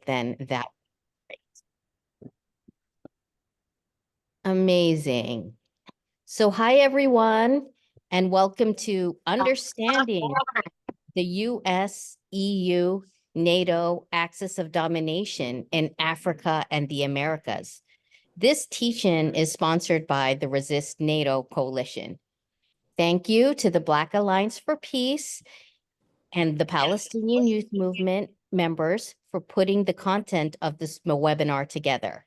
then that. Amazing. So hi, everyone, and welcome to Understanding the U.S., EU, NATO Axis of Domination in Africa and the Americas. This teach-in is sponsored by the Resist NATO Coalition. Thank you to the Black Alliance for Peace and the Palestinian Youth Movement members for putting the content of this webinar together.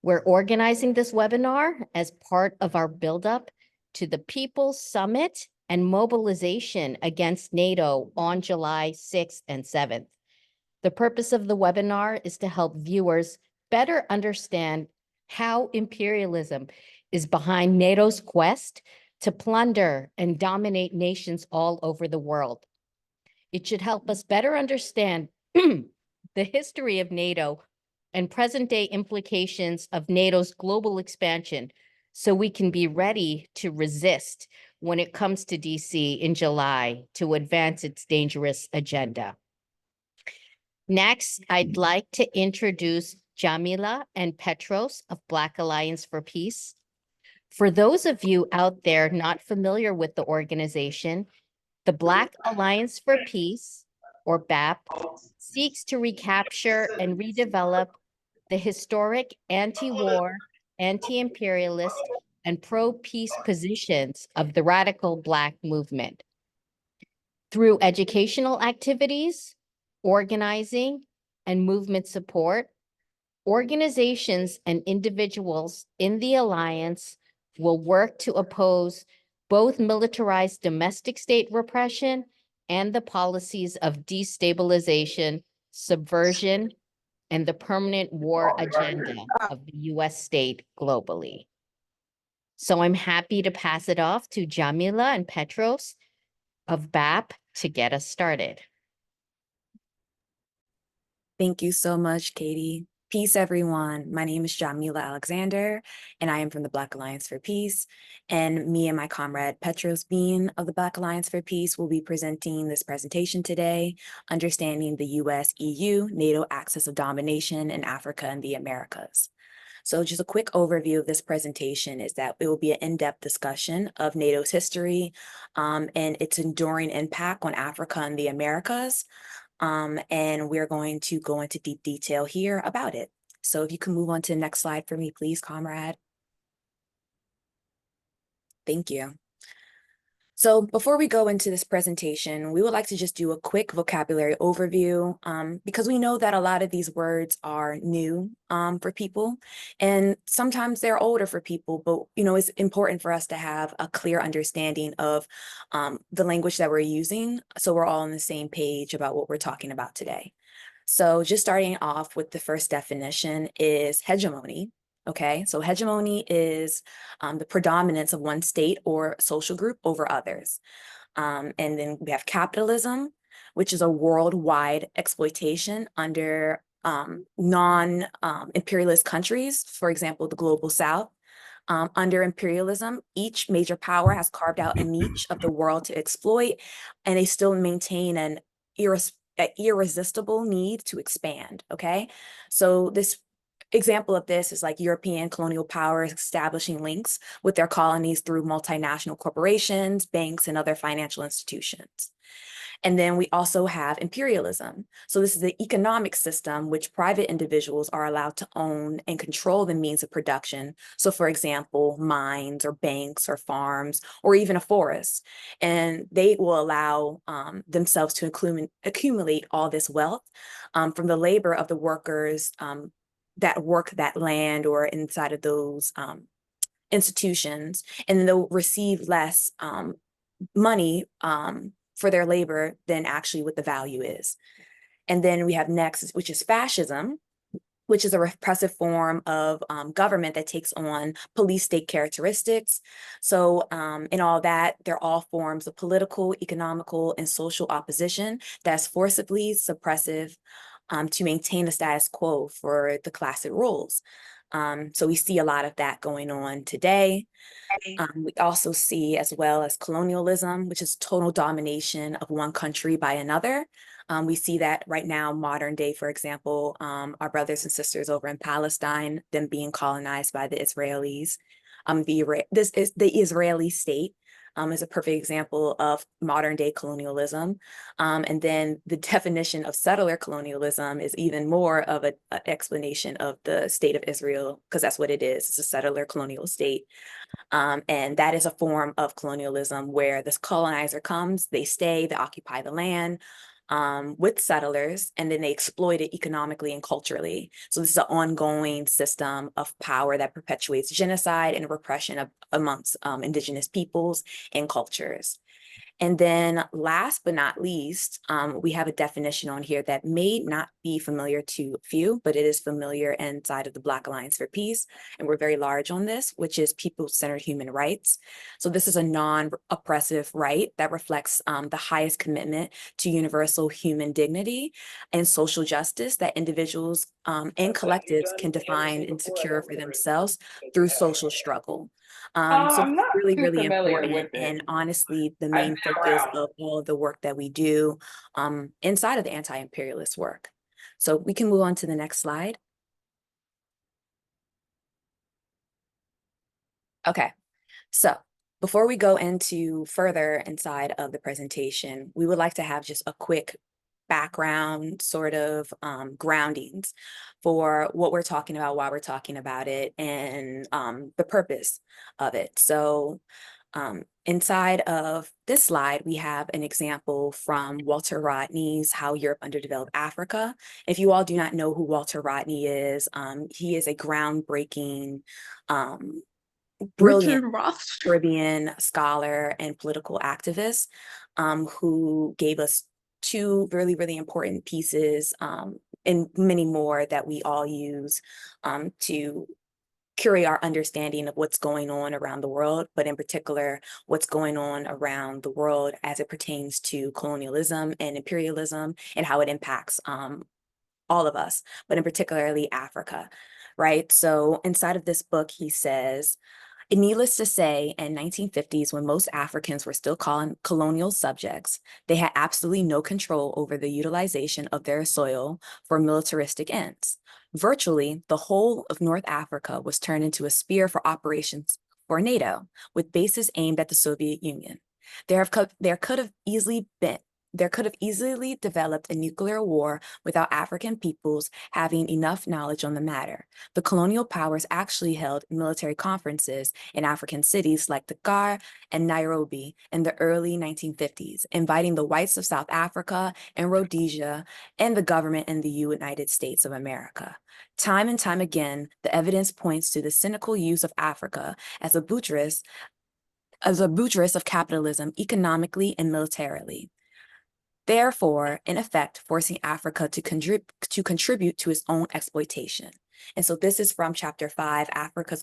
We're organizing this webinar as part of our buildup to the People's Summit and mobilization against NATO on July 6th and 7th. The purpose of the webinar is to help viewers better understand how imperialism is behind NATO's quest to plunder and dominate nations all over the world. It should help us better understand the history of NATO and present-day implications of NATO's global expansion so we can be ready to resist when it comes to DC in July to advance its dangerous agenda. Next, I'd like to introduce Jamila and Petros of Black Alliance for Peace. For those of you out there not familiar with the organization, the Black Alliance for Peace, or BAP, seeks to recapture and redevelop the historic anti-war, anti-imperialist, and pro-peace positions of the radical Black movement. Through educational activities, organizing, and movement support, organizations and individuals in the Alliance will work to oppose both militarized domestic state repression and the policies of destabilization, subversion, and the permanent war agenda of the U.S. state globally. So I'm happy to pass it off to Jamila and Petros of BAP to get us started. Thank you so much, Katie. Peace, everyone. My name is Jamila Alexander, and I am from the Black Alliance for Peace. And me and my comrade Petros Bean of the Black Alliance for Peace will be presenting this presentation today, Understanding the U.S., EU, NATO Axis of Domination in Africa and the Americas. So just a quick overview of this presentation is that it will be an in-depth discussion of NATO's history and its enduring impact on Africa and the Americas. And we're going to go into deep detail here about it. So if you can move on to the next slide for me, please, comrade. Thank you. So before we go into this presentation, we would like to just do a quick vocabulary overview because we know that a lot of these words are new for people, and sometimes they're older for people, but it's important for us to have a clear understanding of the language that we're using so we're all on the same page about what we're talking about today. So just starting off with the first definition is hegemony. Okay, so hegemony is the predominance of one state or social group over others. And then we have capitalism, which is a worldwide exploitation under non-imperialist countries, for example, the global South. Under imperialism, each major power has carved out a niche of the world to exploit, and they still maintain an irresistible need to expand, okay? So this example of this is like European colonial powers establishing links with their colonies through multinational corporations, banks, and other financial institutions. And then we also have imperialism. So this is the economic system which private individuals are allowed to own and control the means of production. So for example, mines or banks or farms or even a forest. And they will allow themselves to accumulate all this wealth from the labor of the workers that work that land or inside of those institutions, and they'll receive less money for their labor than actually what the value is. And then we have next, which is fascism, which is a repressive form of government that takes on police state characteristics. So in all that, they're all forms of political, economical, and social opposition that's forcibly suppressive to maintain the status quo for the classic rules. So we see a lot of that going on today. We also see as well as colonialism, which is total domination of one country by another. We see that right now, modern day, for example, our brothers and sisters over in Palestine, them being colonized by the Israelis. This is the Israeli state is a perfect example of modern day colonialism. And then the definition of settler colonialism is even more of an explanation of the state of Israel, because that's what it is. It's a settler colonial state. And that is a form of colonialism where this colonizer comes, they stay, they occupy the land with settlers, and then they exploit it economically and culturally. So this is an ongoing system of power that perpetuates genocide and repression amongst indigenous peoples and cultures. And then last but not least, we have a definition on here that may not be familiar to few, but it is familiar inside of the Black Alliance for Peace. And we're very large on this, which is people-centered human rights. So this is a non-oppressive right that reflects the highest commitment to universal human dignity and social justice that individuals and collectives can define and secure for themselves through social struggle. So I'm not really, too really familiar important, with it. and honestly, the I've main been focus around. of all of the work that we do inside of the anti-imperialist work. So we can move on to the next slide. Okay, so before we go into further inside of the presentation, we would like to have just a quick background sort of groundings for what we're talking about, why we're talking about it, and the purpose of it. So inside of this slide, we have an example from Walter Rodney's How Europe Underdeveloped Africa. If you all do not know who Walter Rodney is, he is a groundbreaking, brilliant Caribbean scholar and political activist who gave us two really, really important pieces and many more that we all use to curate our understanding of what's going on around the world, but in particular, what's going on around the world as it pertains to colonialism and imperialism and how it impacts all of us, but in particularly Africa, right? So inside of this book, he says, needless to say, in 1950s, when most Africans were still colonial subjects, they had absolutely no control over the utilization of their soil for militaristic ends. Virtually, the whole of North Africa was turned into a sphere for operations for NATO, with bases aimed at the Soviet Union. There could have easily developed a nuclear war without African peoples having enough knowledge on the matter. The colonial powers actually held military conferences in African cities like Dakar and Nairobi in the early 1950s, inviting the whites of South Africa and Rhodesia and the government in the United States of America. Time and time again, the evidence points to the cynical use of Africa as a buttress of capitalism economically and militarily. Therefore, in effect, forcing Africa to contribute to its own exploitation. And so this is from chapter 5, Africa's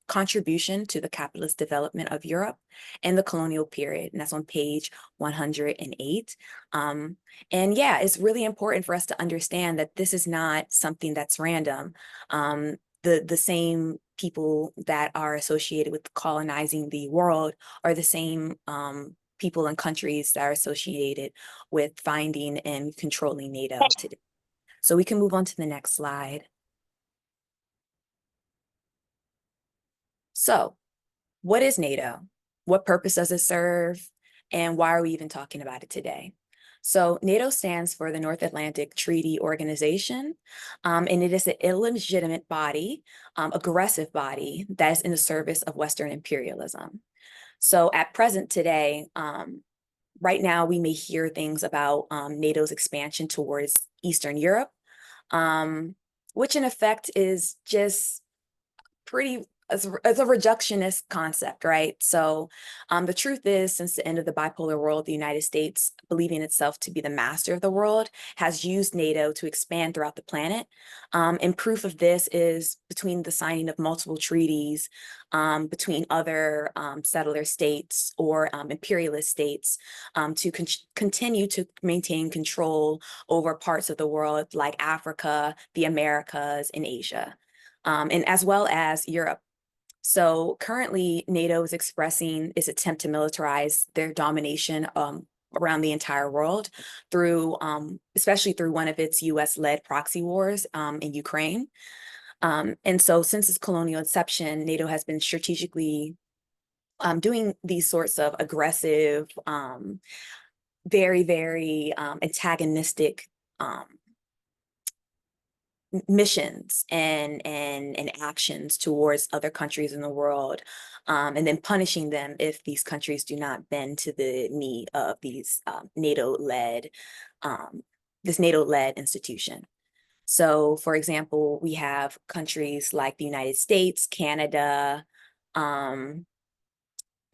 contribution to the capitalist development of Europe and the colonial period. And that's on page 108. And yeah, it's really important for us to understand that this is not something that's random. The same people that are associated with colonizing the world are the same people and countries that are associated with finding and controlling NATO today. So we can move on to the next slide. So what is NATO? What purpose does it serve? And why are we even talking about it today? So NATO stands for the North Atlantic Treaty Organization, and it is an illegitimate body, aggressive body that is in the service of Western imperialism. So at present today, right now we may hear things about NATO's expansion towards Eastern Europe, which in effect is just pretty as a reductionist concept, right? So the truth is, since the end of the bipolar world, the United States, believing itself to be the master of the world, has used NATO to expand throughout the planet. And proof of this is between the signing of multiple treaties between other settler states or imperialist states to continue to maintain control over parts of the world like Africa, the Americas, and Asia, and as well as Europe. So currently, NATO is expressing its attempt to militarize their domination around the entire world through, especially through one of its US-led proxy wars in Ukraine. And so since its colonial inception, NATO has been strategically doing these sorts of aggressive, very, very antagonistic missions and actions towards other countries in the world, and then punishing them if these countries do not bend to the need of these NATO-led this NATO-led institution. So, for example, we have countries like the United States, Canada,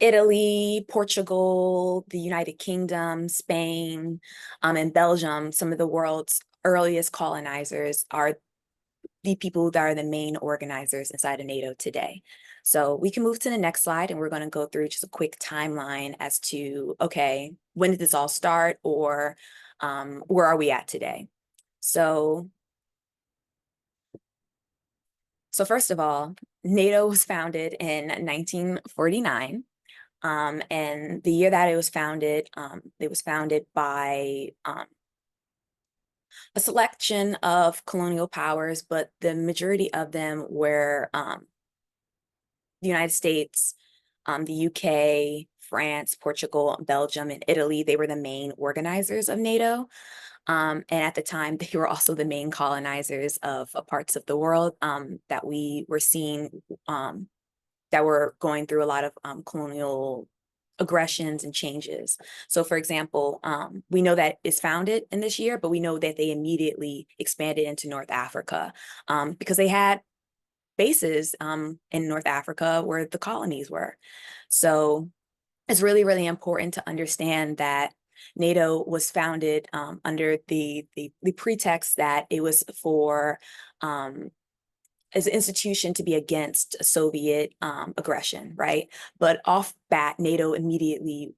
Italy, Portugal, the United Kingdom, Spain, and Belgium. Some of the world's earliest colonizers are the people that are the main organizers inside of NATO today. So we can move to the next slide, and we're going to go through just a quick timeline as to, okay, when did this all start, or where are we at today? So first of all, NATO was founded in 1949. And the year that it was founded by a selection of colonial powers, but the majority of them were the United States, the UK, France, Portugal, Belgium, and Italy. They were the main organizers of NATO. And at the time, they were also the main colonizers of parts of the world that we were seeing, that were going through a lot of colonial aggressions and changes. So for example, we know that it's founded in this year, but we know that they immediately expanded into North Africa because they had bases in North Africa where the colonies were. So it's really, really important to understand that NATO was founded under the pretext that it was for as an institution to be against Soviet aggression, right? But off bat, NATO immediately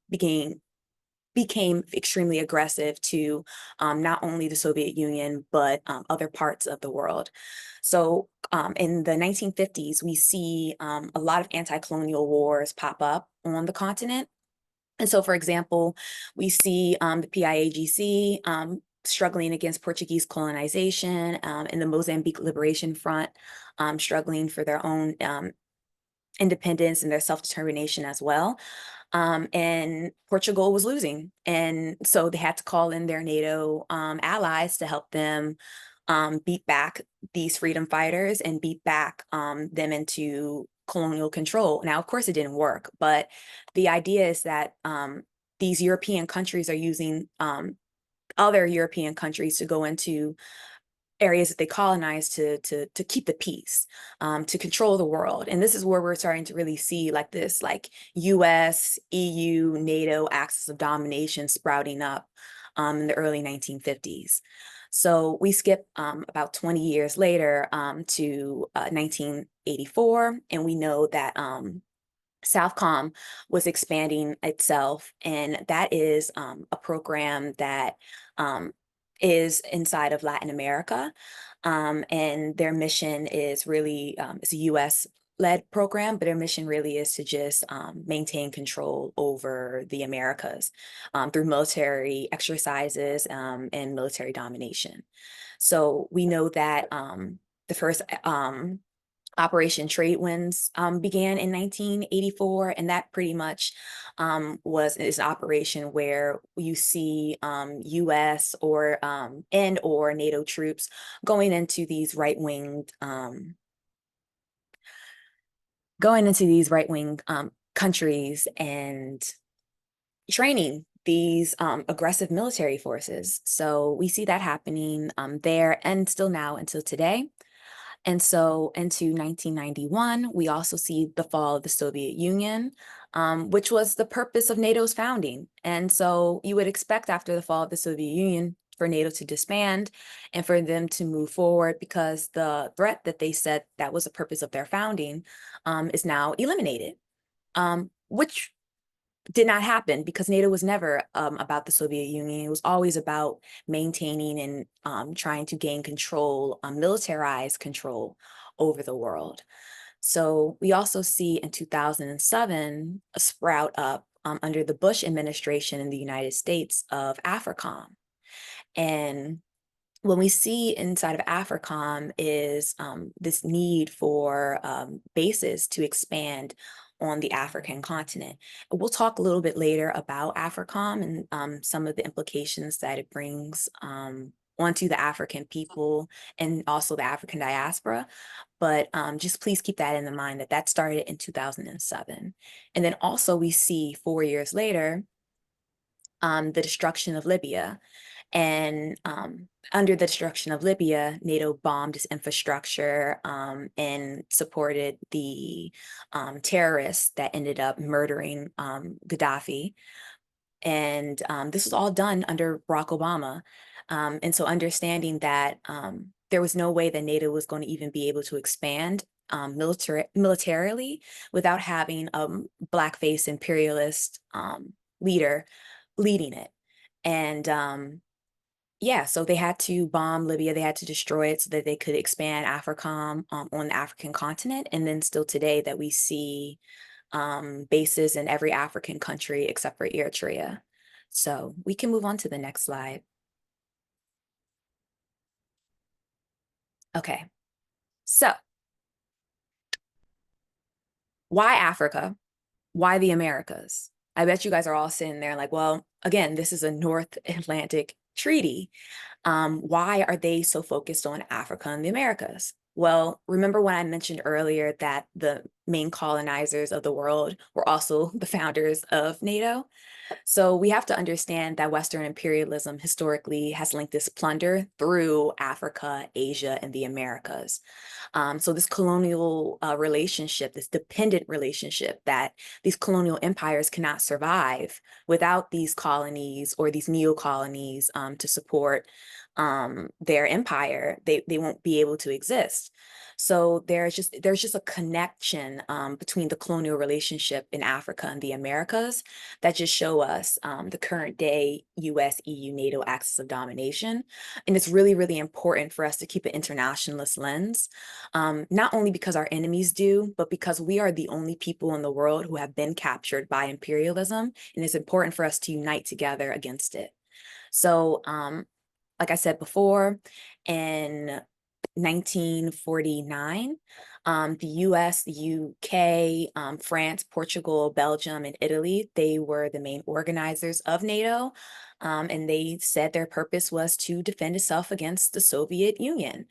became extremely aggressive to not only the Soviet Union, but other parts of the world. So in the 1950s, we see a lot of anti-colonial wars pop up on the continent. And so, for example, we see the PIAGC struggling against Portuguese colonization, and the Mozambique Liberation Front struggling for their own independence and their self-determination as well. And Portugal was losing. And so they had to call in their NATO allies to help them beat back these freedom fighters and beat back them into colonial control. Now, of course, it didn't work, but the idea is that these European countries are using other European countries to go into areas that they colonized to keep the peace, to control the world. And this is where we're starting to really see like this US, EU, NATO axis of domination sprouting up in the early 1950s. So we skip about 20 years later to 1984, and we know that Southcom was expanding itself, and that is a program that is inside of Latin America, and their mission is really, it's a US-led program, but their mission really is to just maintain control over the Americas through military exercises and military domination. So we know that the first Operation Trade Winds began in 1984, and that pretty much is an operation where you see US or NATO troops going into these right-wing countries and training these aggressive military forces. So we see that happening there and still now until today. And so into 1991, we also see the fall of the Soviet Union, which was the purpose of NATO's founding. And so you would expect after the fall of the Soviet Union for NATO to disband and for them to move forward, because the threat that they said that was the purpose of their founding is now eliminated, which did not happen, because NATO was never about the Soviet Union. It was always about maintaining and trying to gain control, militarized control over the world. So we also see in 2007 a sprout up under the Bush administration in the United States of AFRICOM. And what we see inside of AFRICOM is this need for bases to expand on the African continent. We'll talk a little bit later about AFRICOM and some of the implications that it brings onto the African people and also the African diaspora. But just please keep that in mind that started in 2007. And then also we see 4 years later, the destruction of Libya. And under the destruction of Libya, NATO bombed its infrastructure and supported the terrorists that ended up murdering Gaddafi. And this was all done under Barack Obama. And so understanding that there was no way that NATO was going to even be able to expand militarily without having a blackface imperialist leader leading it. And yeah, so they had to bomb Libya, they had to destroy it so that they could expand AFRICOM on the African continent. And then still today that we see bases in every African country except for Eritrea. So we can move on to the next slide. Okay, so why Africa? Why the Americas? I bet you guys are all sitting there like, well, again, this is a North Atlantic treaty. Why are they so focused on Africa and the Americas? Well, remember when I mentioned earlier that the main colonizers of the world were also the founders of NATO? So we have to understand that Western imperialism historically has linked this plunder through Africa, Asia, and the Americas. So this colonial relationship, this dependent relationship that these colonial empires cannot survive without these colonies or these neo-colonies to support their empire, they won't be able to exist. So there's just a connection between the colonial relationship in Africa and the Americas that just show us the current day US, EU, NATO axis of domination. And it's really, really important for us to keep an internationalist lens, not only because our enemies do, but because we are the only people in the world who have been captured by imperialism. And it's important for us to unite together against it. So, like I said before, in 1949, the US, the UK, France, Portugal, Belgium, and Italy, they were the main organizers of NATO. And they said their purpose was to defend itself against the Soviet Union,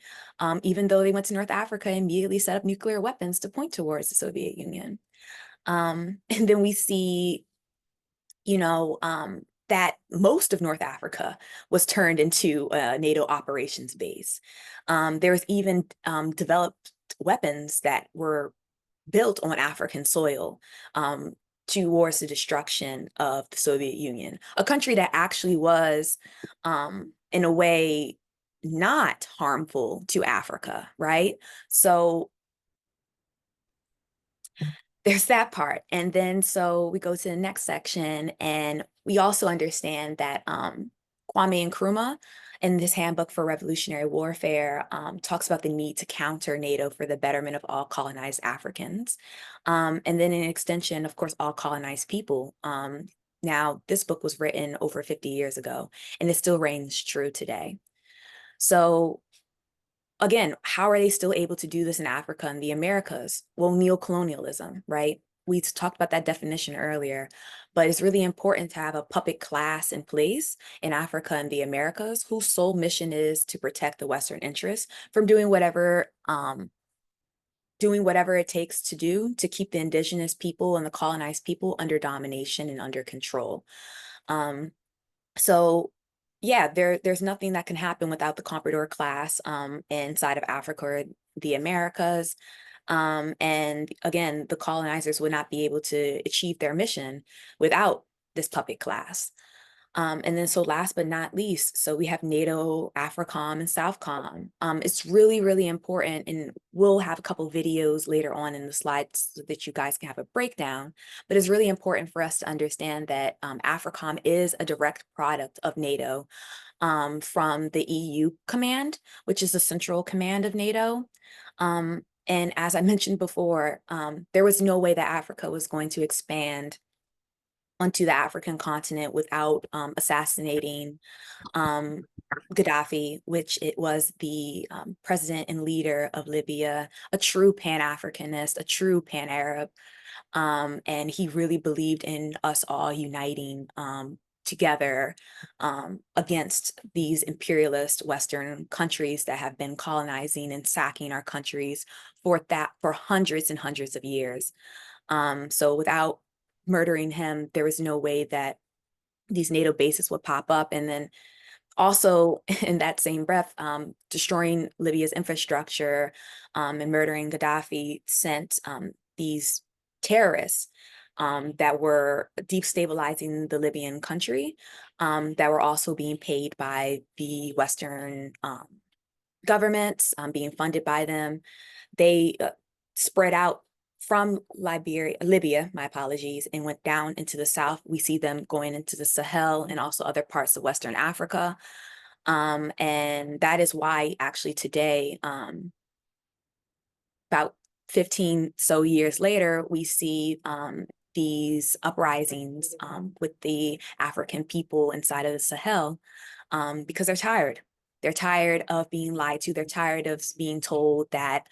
even though they went to North Africa and immediately set up nuclear weapons to point towards the Soviet Union. And then we see, you know, that most of North Africa was turned into a NATO operations base. There was even developed weapons that were built on African soil towards the destruction of the Soviet Union, a country that actually was, in a way, not harmful to Africa, right? So there's that part. And then so we go to the next section, and we also understand that Kwame Nkrumah in this handbook for revolutionary warfare talks about the need to counter NATO for the betterment of all colonized Africans. And then in extension, of course, all colonized people. Now, this book was written over 50 years ago, and it still reigns true today. So again, how are they still able to do this in Africa and the Americas? Well, neocolonialism, right? We talked about that definition earlier, but it's really important to have a puppet class in place in Africa and the Americas whose sole mission is to protect the Western interests from doing whatever it takes to do to keep the indigenous people and the colonized people under domination and under control. So yeah, there's nothing that can happen without the comprador class inside of Africa or the Americas. And again, the colonizers would not be able to achieve their mission without this puppet class. And then so last but not least, so we have NATO, AFRICOM, and SOUTHCOM. It's really, really important, and we'll have a couple videos later on in the slides so that you guys can have a breakdown, but it's really important for us to understand that AFRICOM is a direct product of NATO from the EU command, which is the central command of NATO. And as I mentioned before, there was no way that Africa was going to expand onto the African continent without assassinating Gaddafi, which it was the president and leader of Libya, a true Pan-Africanist, a true Pan-Arab. And he really believed in us all uniting together against these imperialist Western countries that have been colonizing and sacking our countries for hundreds and hundreds of years. So without murdering him, there was no way that these NATO bases would pop up. And then also in that same breath, destroying Libya's infrastructure and murdering Gaddafi sent these terrorists that were destabilizing the Libyan country, that were also being paid by the Western governments, being funded by them. They spread out from Libya, my apologies, and went down into the south. We see them going into the Sahel and also other parts of Western Africa. And that is why actually today, about 15 so years later, we see these uprisings with the African people inside of the Sahel, because they're tired. They're tired of being lied to. They're tired of being told that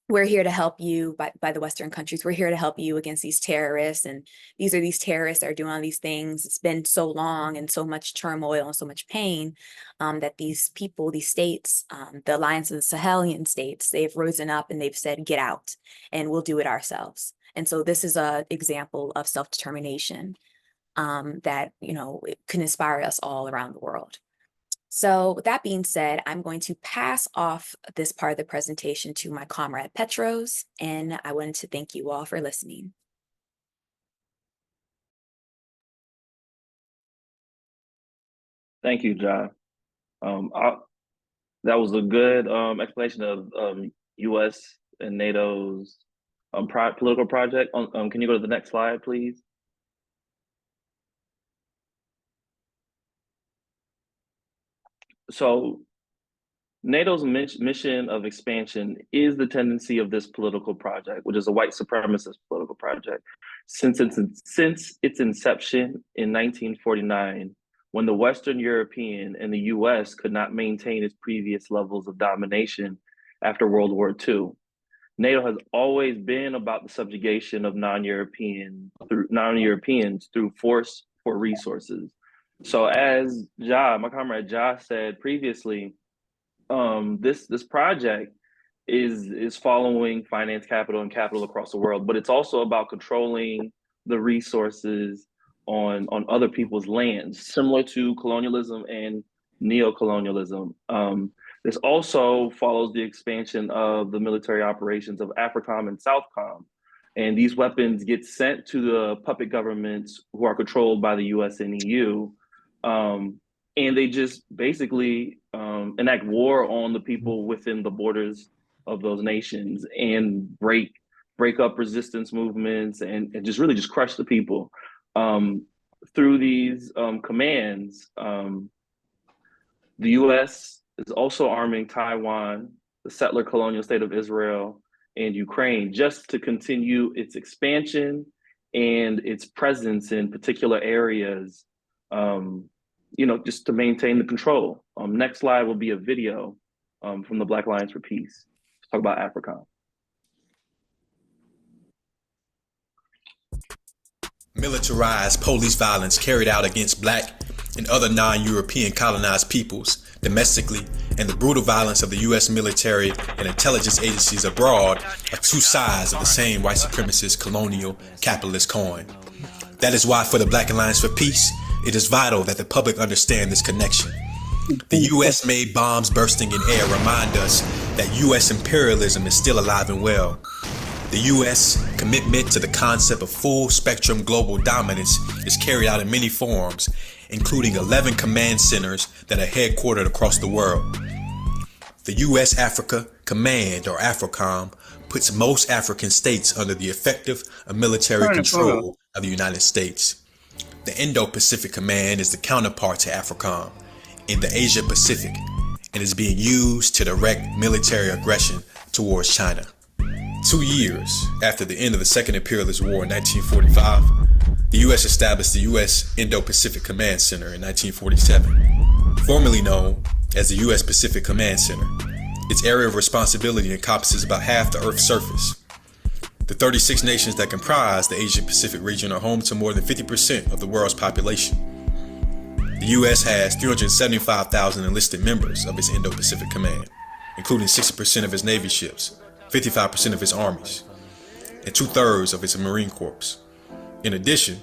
we're here to help you by the Western countries. We're here to help you against these terrorists. And these are these terrorists that are doing all these things. It's been so long and so much turmoil and so much pain that these people, these states, the Alliance of the Sahelian states, they've risen up and they've said, get out and we'll do it ourselves. And so this is an example of self-determination that, it can inspire us all around the world. So with that being said, I'm going to pass off this part of the presentation to my comrade Petros, and I wanted to thank you all for listening. Thank you, John. That was a good explanation of U.S. and NATO's political project. Can you go to the next slide, please? So NATO's mission of expansion is the tendency of this political project, which is a white supremacist political project. Since its inception in 1949, when the Western European and the US could not maintain its previous levels of domination after World War II, NATO has always been about the subjugation of non-Europeans through force for resources. So as my comrade Ja said previously, this project is following finance capital and capital across the world, but it's also about controlling the resources on other people's lands, similar to colonialism and neocolonialism. This also follows the expansion of the military operations of AFRICOM and SOUTHCOM. And these weapons get sent to the puppet governments who are controlled by the US and EU. And they just basically enact war on the people within the borders of those nations and break up resistance movements and just really just crush the people. Through these commands, the US is also arming Taiwan, the settler colonial state of Israel, and Ukraine just to continue its expansion and its presence in particular areas, just to maintain the control. Next slide will be a video from the Black Alliance for Peace. Let's talk about AFRICOM. Militarized police violence carried out against Black and other non-European colonized peoples domestically, and the brutal violence of the U.S. military and intelligence agencies abroad are two sides of the same white supremacist colonial capitalist coin. That is why for the Black Alliance for Peace, it is vital that the public understand this connection. The U.S.-made bombs bursting in air remind us that U.S. imperialism is still alive and well. The U.S. commitment to the concept of full-spectrum global dominance is carried out in many forms, including 11 command centers that are headquartered across the world. The U.S. Africa Command, or AFRICOM, puts most African states under the effective military control of the United States. The Indo-Pacific Command is the counterpart to AFRICOM in the Asia-Pacific and is being used to direct military aggression towards China. 2 years after the end of the Second Imperialist War in 1945, the U.S. established the U.S. Indo-Pacific Command Center in 1947, formerly known as the U.S. Pacific Command Center. Its area of responsibility encompasses about half the Earth's surface. The 36 nations that comprise the Asia-Pacific region are home to more than 50% of the world's population. The U.S. has 375,000 enlisted members of its Indo-Pacific Command, including 60% of its Navy ships, 55% of its armies, and 2/3 of its Marine Corps. In addition,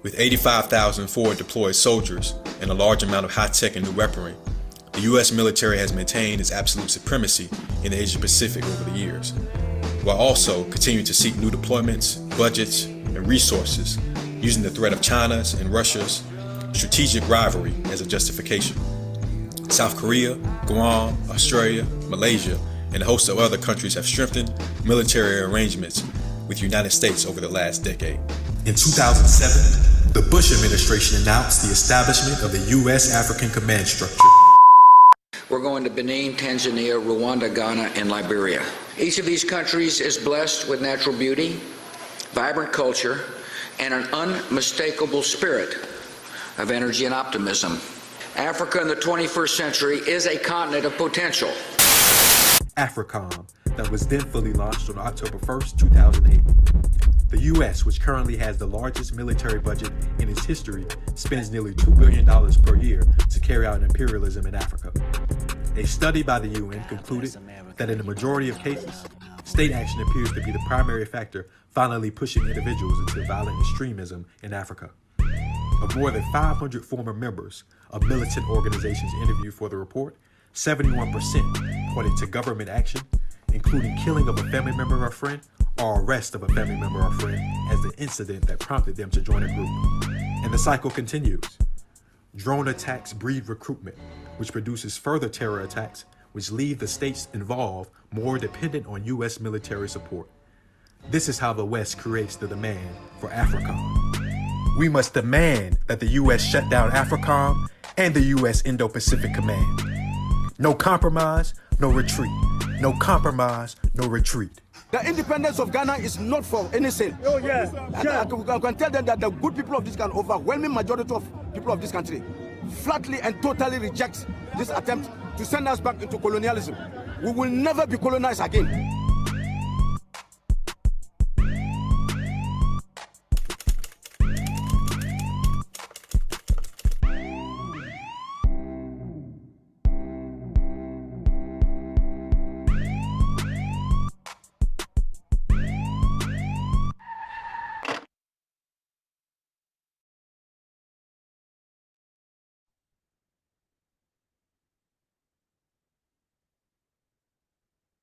with 85,000 forward deployed soldiers and a large amount of high-tech and new weaponry, the U.S. military has maintained its absolute supremacy in the Asia-Pacific over the years, while also continuing to seek new deployments, budgets, and resources, using the threat of China's and Russia's strategic rivalry as a justification. South Korea, Guam, Australia, Malaysia, and a host of other countries have strengthened military arrangements with the United States over the last decade. In 2007, the Bush administration announced the establishment of the U.S. African Command Structure. We're going to Benin, Tanzania, Rwanda, Ghana, and Liberia. Each of these countries is blessed with natural beauty, vibrant culture, and an unmistakable spirit of energy and optimism. Africa in the 21st century is a continent of potential. AFRICOM, that was then fully launched on October 1st, 2008. The U.S., which currently has the largest military budget in its history, spends nearly $2 billion per year to carry out imperialism in Africa. A study by the UN concluded that in the majority of cases, state action appears to be the primary factor finally pushing individuals into violent extremism in Africa. Of more than 500 former members of militant organizations interviewed for the report, 71% pointed to government action, including killing of a family member or friend, or arrest of a family member or friend as the incident that prompted them to join a group. And the cycle continues. Drone attacks breed recruitment, which produces further terror attacks, which leave the states involved more dependent on U.S. military support. This is how the West creates the demand for AFRICOM. We must demand that the U.S. shut down AFRICOM and the U.S. Indo-Pacific Command. No compromise, no retreat. No compromise, no retreat. The independence of Ghana is not for any sin. Oh, yeah. I can tell them that the good people of this country, overwhelming majority of people of this country, flatly and totally reject this attempt to send us back into colonialism. We will never be colonized again.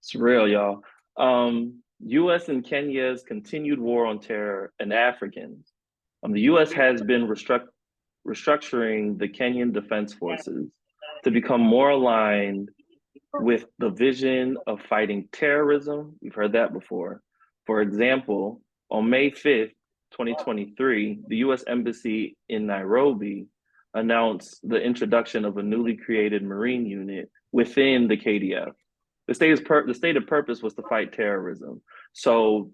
It's real, y'all. U.S. and Kenya's continued war on terror and Africans. The U.S. has been restructuring the Kenyan Defense Forces to become more aligned with the vision of fighting terrorism. We've heard that before. For example, on May 5th, 2023, the U.S. Embassy in Nairobi announced the introduction of a newly created Marine unit within the KDF. The stated purpose was to fight terrorism. So,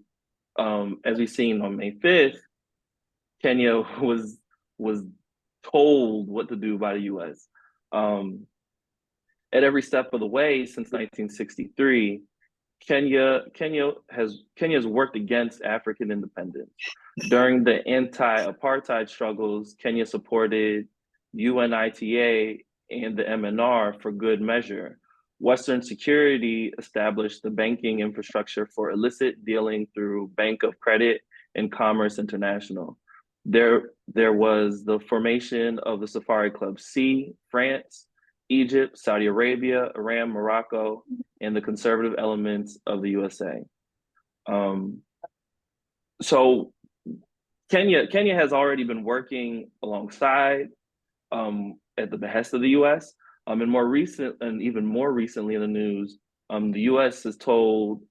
as we've seen on May 5th, Kenya was told what to do by the U.S. At every step of the way since 1963, Kenya has worked against African independence. During the anti-apartheid struggles, Kenya supported UNITA and the MNR for good measure. Western security established the banking infrastructure for illicit dealing through Bank of Credit and Commerce International. There was the formation of the Safari Club C, France, Egypt, Saudi Arabia, Iran, Morocco, and the conservative elements of the USA. So Kenya has already been working alongside at the behest of the US. And even more recently in the news, the US has told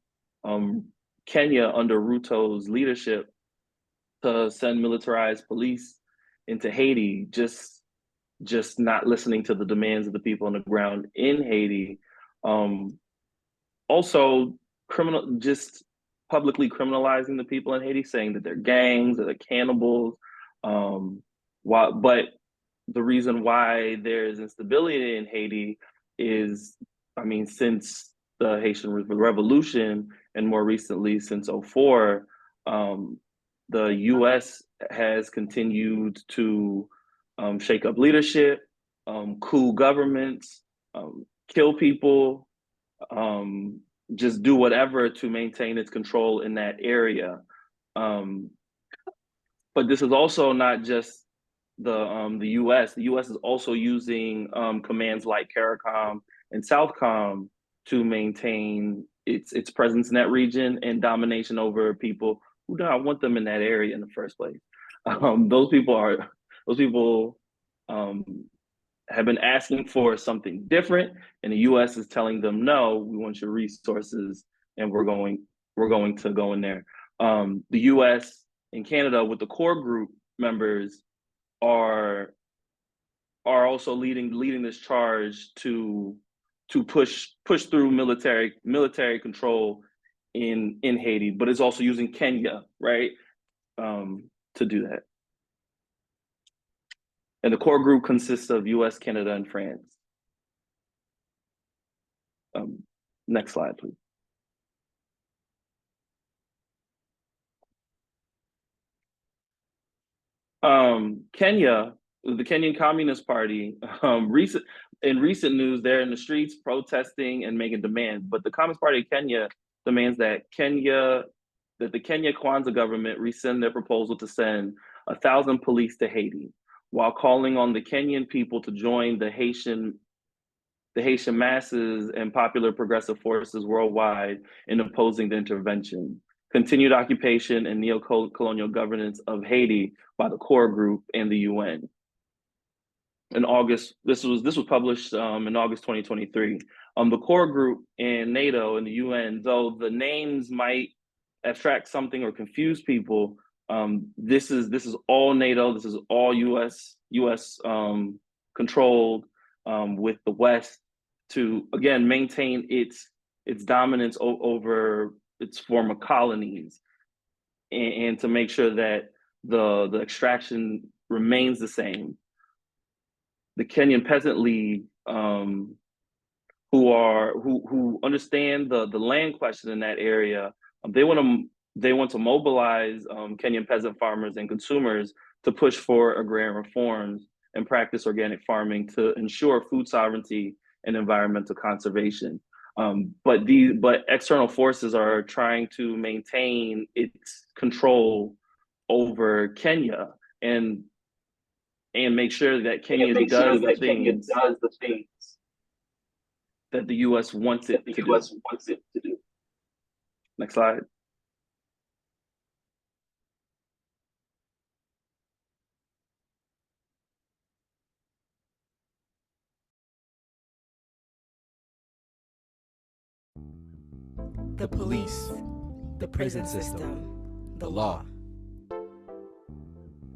Kenya under Ruto's leadership to send militarized police into Haiti, just not listening to the demands of the people on the ground in Haiti. Also, publicly criminalizing the people in Haiti, saying that they're gangs, that they're cannibals. But the reason why there's instability in Haiti is, I mean, since the Haitian Revolution and more recently since '04, the U.S. has continued to shake up leadership, coup governments, kill people, just do whatever to maintain its control in that area. But this is also not just the U.S. The U.S. is also using commands like CARICOM and SOUTHCOM to maintain its presence in that region and domination over people who do not want them in that area in the first place. Those people have been asking for something different, and the U.S. is telling them, no, we want your resources, and we're going to go in there. The U.S. and Canada, with the core group members, are also leading this charge to push through military control in Haiti, but it's also using Kenya, right, to do that. And the core group consists of US, Canada, and France. Next slide, please. Kenya, the Kenyan Communist Party, in recent news, they're in the streets protesting and making demands. But the Communist Party of Kenya demands that the Kenya Kwanzaa government rescind their proposal to send 1,000 police to Haiti, while calling on the Kenyan people to join the Haitian masses and popular progressive forces worldwide in opposing the intervention, continued occupation, and neo-colonial governance of Haiti by the core group and the UN. In August, this was published in August 2023. The core group and NATO and the UN, though the names might abstract something or confuse people, this is all NATO. This is all US controlled, with the West to again maintain its dominance over its former colonies, and to make sure that the extraction remains the same. The Kenyan Peasant League, who understand the land question in that area, they want to mobilize Kenyan peasant farmers and consumers to push for agrarian reforms and practice organic farming to ensure food sovereignty and environmental conservation. But external forces are trying to maintain its control over Kenya and make sure that Kenya does the things that the U.S. wants it to do. Next slide. The police, the prison system, the law.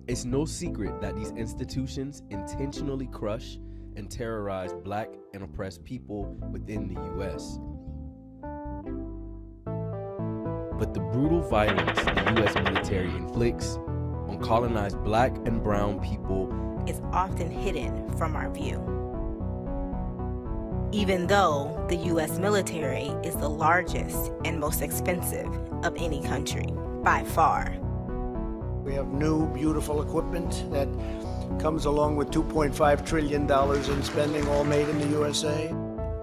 It's no secret that these institutions intentionally crush and terrorize Black and oppressed people within the U.S. But the brutal violence the U.S. military inflicts on colonized Black and brown people is often hidden from our view. Even though the U.S. military is the largest and most expensive of any country, by far. We have new, beautiful equipment that comes along with $2.5 trillion in spending, all made in the USA.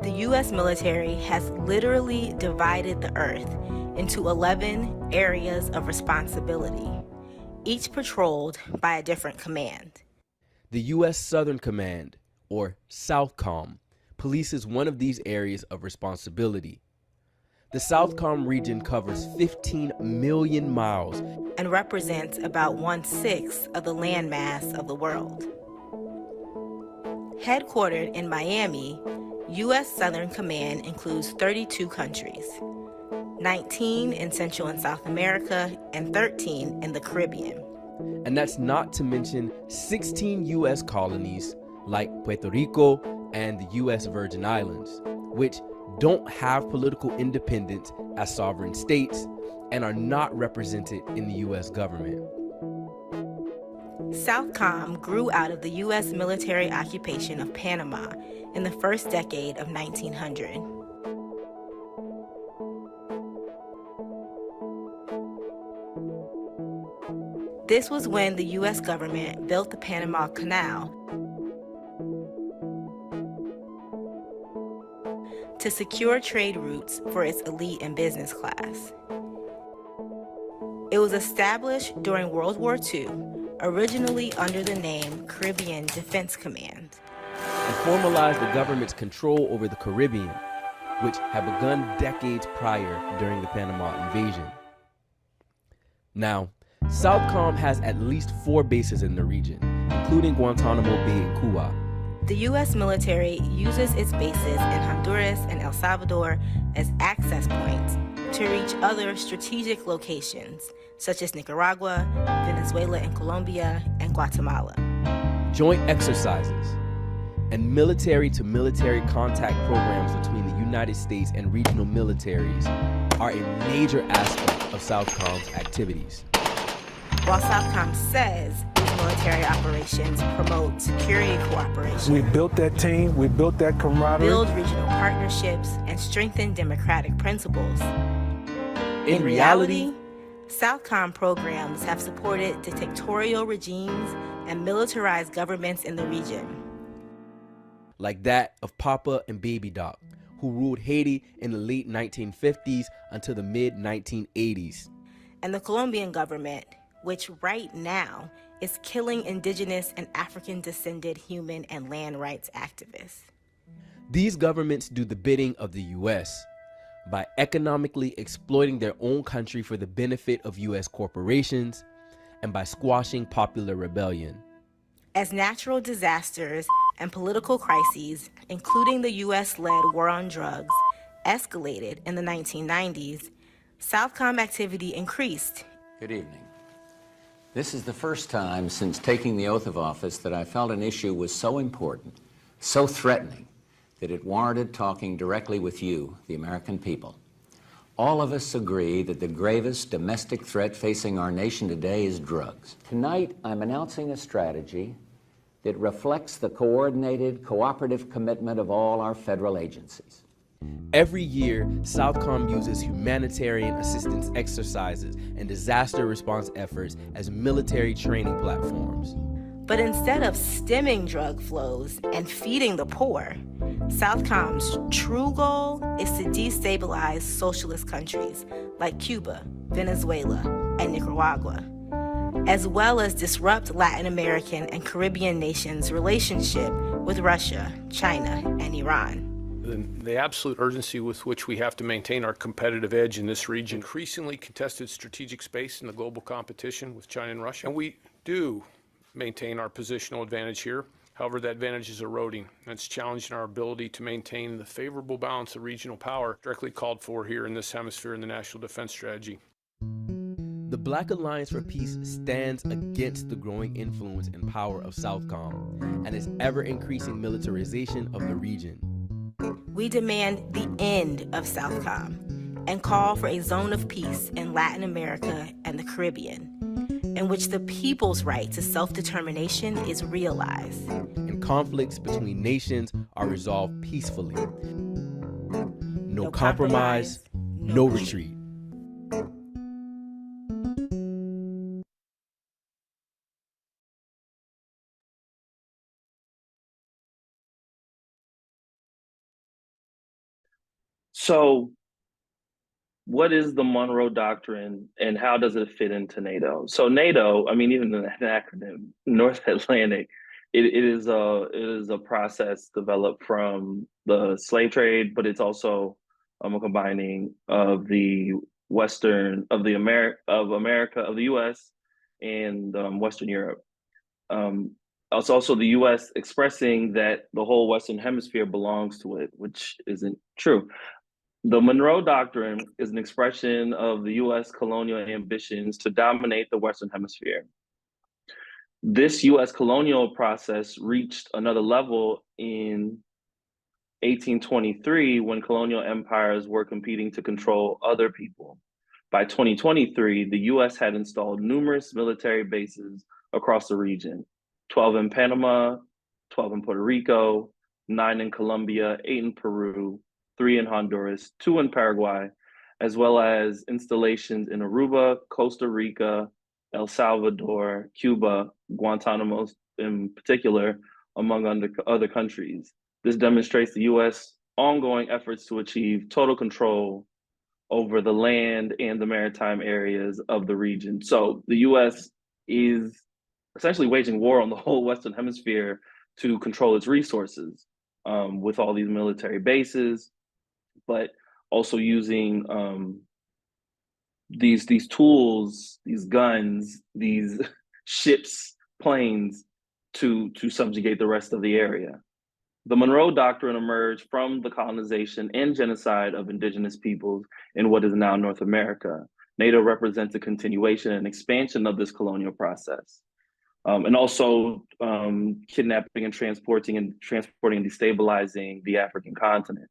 The U.S. military has literally divided the earth into 11 areas of responsibility, each patrolled by a different command. The U.S. Southern Command, or SOUTHCOM, polices one of these areas of responsibility. The SOUTHCOM region covers 15 million miles and represents about 1/6 of the landmass of the world. Headquartered in Miami, U.S. Southern Command includes 32 countries, 19 in Central and South America and 13 in the Caribbean. And that's not to mention 16 U.S. colonies like Puerto Rico and the U.S. Virgin Islands, which don't have political independence as sovereign states and are not represented in the U.S. government. Southcom grew out of the U.S. military occupation of Panama in the first decade of 1900. This was when the U.S. government built the Panama Canal to secure trade routes for its elite and business class. It was established during World War II, originally under the name Caribbean Defense Command, and formalized the government's control over the Caribbean, which had begun decades prior during the Panama invasion. Now, Southcom has at least 4 bases in the region, including Guantanamo Bay in Cuba. The U.S. military uses its bases in Honduras and El Salvador as access points to reach other strategic locations, such as Nicaragua, Venezuela and Colombia, and Guatemala. Joint exercises and military-to-military contact programs between the United States and regional militaries are a major aspect of Southcom's activities. While Southcom says these military operations promote security cooperation, we built that team, we built that camaraderie, build regional partnerships, and strengthen democratic principles. In reality, Southcom programs have supported dictatorial regimes and militarized governments in the region, like that of Papa and Baby Doc, who ruled Haiti in the late 1950s until the mid-1980s. And the Colombian government, which right now is killing indigenous and African-descended human and land rights activists. These governments do the bidding of the U.S. by economically exploiting their own country for the benefit of U.S. corporations and by squashing popular rebellion. As natural disasters and political crises, including the U.S.-led war on drugs, escalated in the 1990s, Southcom activity increased. Good evening. This is the first time since taking the oath of office that I felt an issue was so important, so threatening, that it warranted talking directly with you, the American people. All of us agree that the gravest domestic threat facing our nation today is drugs. Tonight, I'm announcing a strategy that reflects the coordinated, cooperative commitment of all our federal agencies. Every year, Southcom uses humanitarian assistance exercises and disaster response efforts as military training platforms. But instead of stemming drug flows and feeding the poor, Southcom's true goal is to destabilize socialist countries like Cuba, Venezuela, and Nicaragua, as well as disrupt Latin American and Caribbean nations' relationship with Russia, China, and Iran. The absolute urgency with which we have to maintain our competitive edge in this region, increasingly contested strategic space in the global competition with China and Russia. And we do maintain our positional advantage here. However, that advantage is eroding, and it's challenging our ability to maintain the favorable balance of regional power directly called for here in this hemisphere in the National Defense Strategy. The Black Alliance for Peace stands against the growing influence and power of Southcom and its ever-increasing militarization of the region. We demand the end of Southcom and call for a zone of peace in Latin America and the Caribbean, in which the people's right to self-determination is realized. And conflicts between nations are resolved peacefully. No compromise, no retreat. So, what is the Monroe Doctrine and how does it fit into NATO? So NATO, I mean, even the acronym, North Atlantic, it is a process developed from the slave trade, but it's also a combining of the of the U.S. and Western Europe. It's also the U.S. expressing that the whole Western Hemisphere belongs to it, which isn't true. The Monroe Doctrine is an expression of the U.S. colonial ambitions to dominate the Western Hemisphere. This U.S. colonial process reached another level in 1823 when colonial empires were competing to control other people. By 2023, the US had installed numerous military bases across the region, 12 in Panama, 12 in Puerto Rico, 9 in Colombia, 8 in Peru, 3 in Honduras, 2 in Paraguay, as well as installations in Aruba, Costa Rica, El Salvador, Cuba, Guantanamo in particular, among other countries. This demonstrates the US ongoing efforts to achieve total control over the land and the maritime areas of the region. So the US is essentially waging war on the whole Western Hemisphere to control its resources with all these military bases, but also using these tools, these guns, these ships, planes to subjugate the rest of the area. The Monroe Doctrine emerged from the colonization and genocide of indigenous peoples in what is now North America. NATO represents a continuation and expansion of this colonial process. And also kidnapping and transporting and destabilizing the African continent.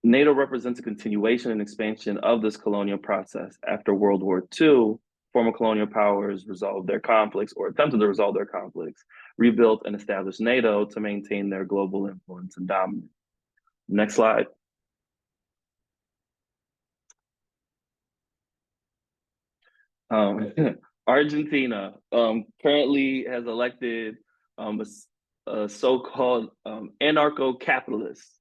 NATO represents a continuation and expansion of this colonial process. After World War II, former colonial powers resolved their conflicts or attempted to resolve their conflicts, rebuilt and established NATO to maintain their global influence and dominance. Next slide. Argentina currently has elected a so-called anarcho-capitalist.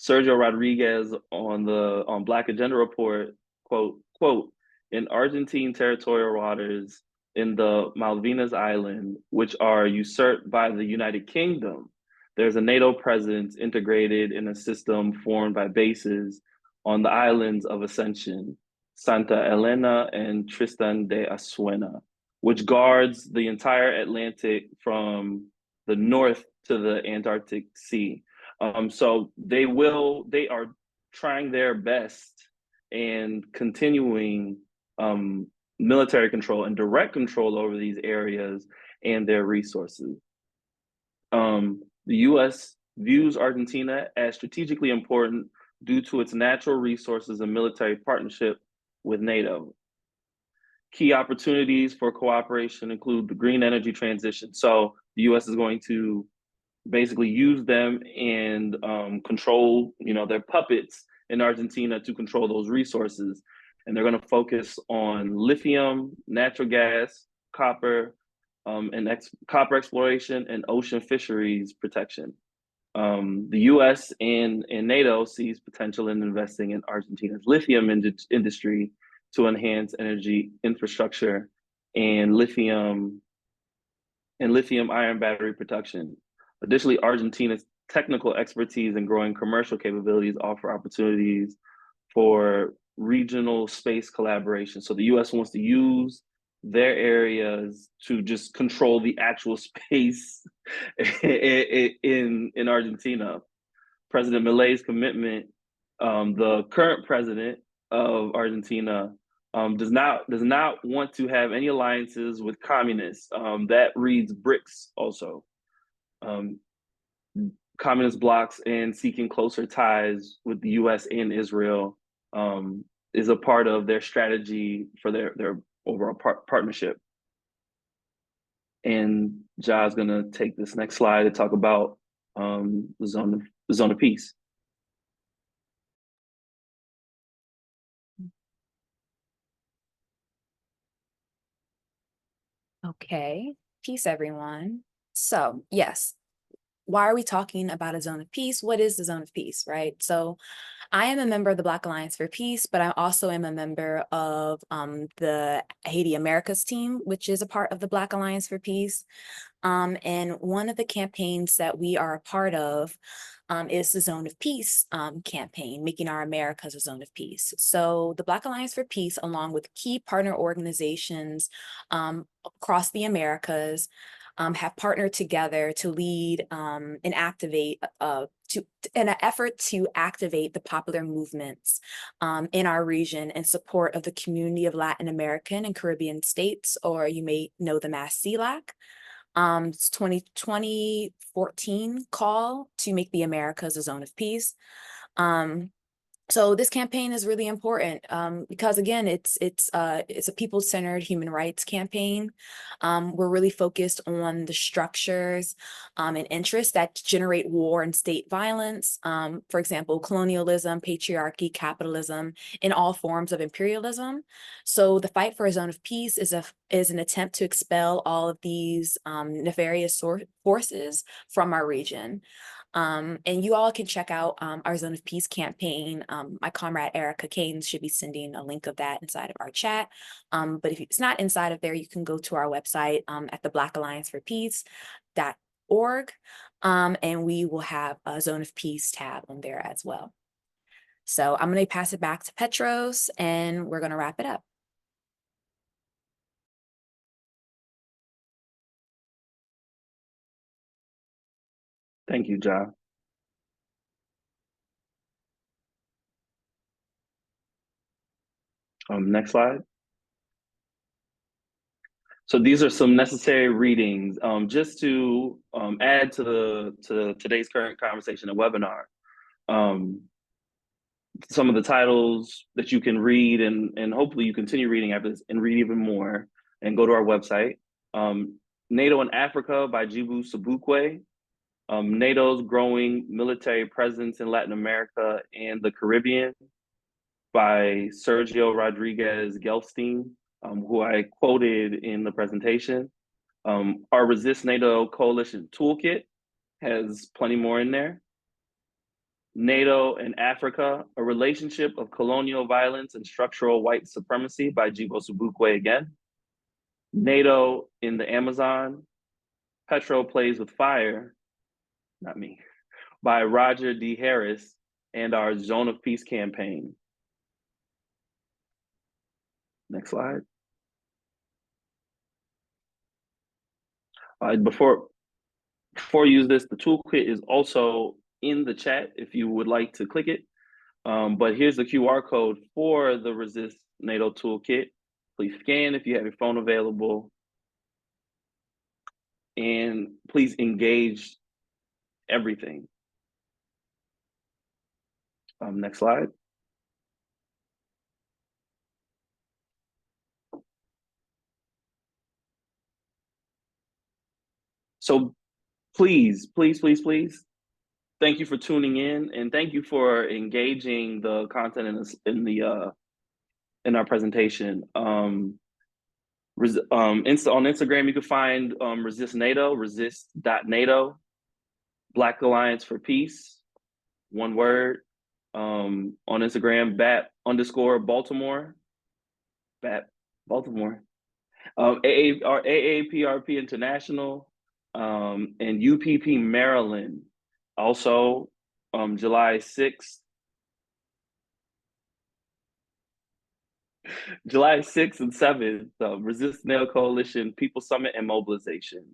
Sergio Rodriguez on Black Agenda Report, quote, in Argentine territorial waters in the Malvinas Island, which are usurped by the United Kingdom, there's a NATO presence integrated in a system formed by bases on the islands of Ascension, Santa Elena and Tristan de Azuena, which guards the entire Atlantic from the north to the Antarctic Sea. So they are trying their best and continuing military control and direct control over these areas and their resources. The US views Argentina as strategically important due to its natural resources and military partnership with NATO. Key opportunities for cooperation include the green energy transition. So the US is going to basically use them and control, their puppets in Argentina to control those resources. And they're going to focus on lithium, natural gas, copper, and copper exploration and ocean fisheries protection. The US and NATO sees potential in investing in Argentina's lithium industry to enhance energy infrastructure and lithium ion battery production. Additionally, Argentina's technical expertise and growing commercial capabilities offer opportunities for regional space collaboration. So the US wants to use their areas to just control the actual space in Argentina. President Milei's commitment, the current president of Argentina, does not want to have any alliances with communists. That reads BRICS also. Communist blocs and seeking closer ties with the US and Israel is a part of their strategy for their overall partnership. And Ja's gonna take this next slide to talk about the zone of peace. Okay, peace, everyone. So yes, why are we talking about a zone of peace? What is the zone of peace, right? So I am a member of the Black Alliance for Peace, but I also am a member of the Haiti Americas team, which is a part of the Black Alliance for Peace. And one of the campaigns that we are a part of is the Zone of Peace campaign, making our Americas a zone of peace. So the Black Alliance for Peace, along with key partner organizations across the Americas, have partnered together to lead and activate in an effort to activate the popular movements in our region in support of the community of Latin American and Caribbean states, or you may know them as CLAC. It's 2014 call to make the Americas a zone of peace. So this campaign is really important because again, it's a people-centered human rights campaign. We're really focused on the structures and interests that generate war and state violence. For example, colonialism, patriarchy, capitalism, and all forms of imperialism. So the fight for a zone of peace is an attempt to expel all of these nefarious forces from our region. And you all can check out our Zone of Peace campaign. My comrade Erica Kane should be sending a link of that inside of our chat. But if it's not inside of there, you can go to our website at the Black Alliance for Peace.org, and we will have a Zone of Peace tab on there as well. So I'm going to pass it back to Petros, and we're going to wrap it up. Thank you, John. Next slide. So these are some necessary readings just to add to today's current conversation and webinar. Some of the titles that you can read and hopefully you continue reading after this and read even more and go to our website. NATO in Africa by Jibu Sobukwe. NATO's growing military presence in Latin America and the Caribbean by Sergio Rodriguez Gelfstein, who I quoted in the presentation. Our Resist NATO Coalition Toolkit has plenty more in there. NATO and Africa, a relationship of colonial violence and structural white supremacy by Jibo Sobukwe again. NATO in the Amazon, Petro Plays with Fire, not me, by Roger D. Harris, and our Zone of Peace campaign. Next slide. Before you use this, the toolkit is also in the chat if you would like to click it. But here's the QR code for the Resist NATO toolkit. Please scan if you have your phone available. And please engage everything. Next slide. So please, please, please, please, thank you for tuning in and thank you for engaging the content in our presentation. On Instagram, you can find Resist NATO, resist.nato, Black Alliance for Peace, one word. On Instagram, BAP_Baltimore, BAP Baltimore, AAPRP International, and UPP Maryland. Also, July 6th and 7th, Resist NATO Coalition, People Summit and Mobilization.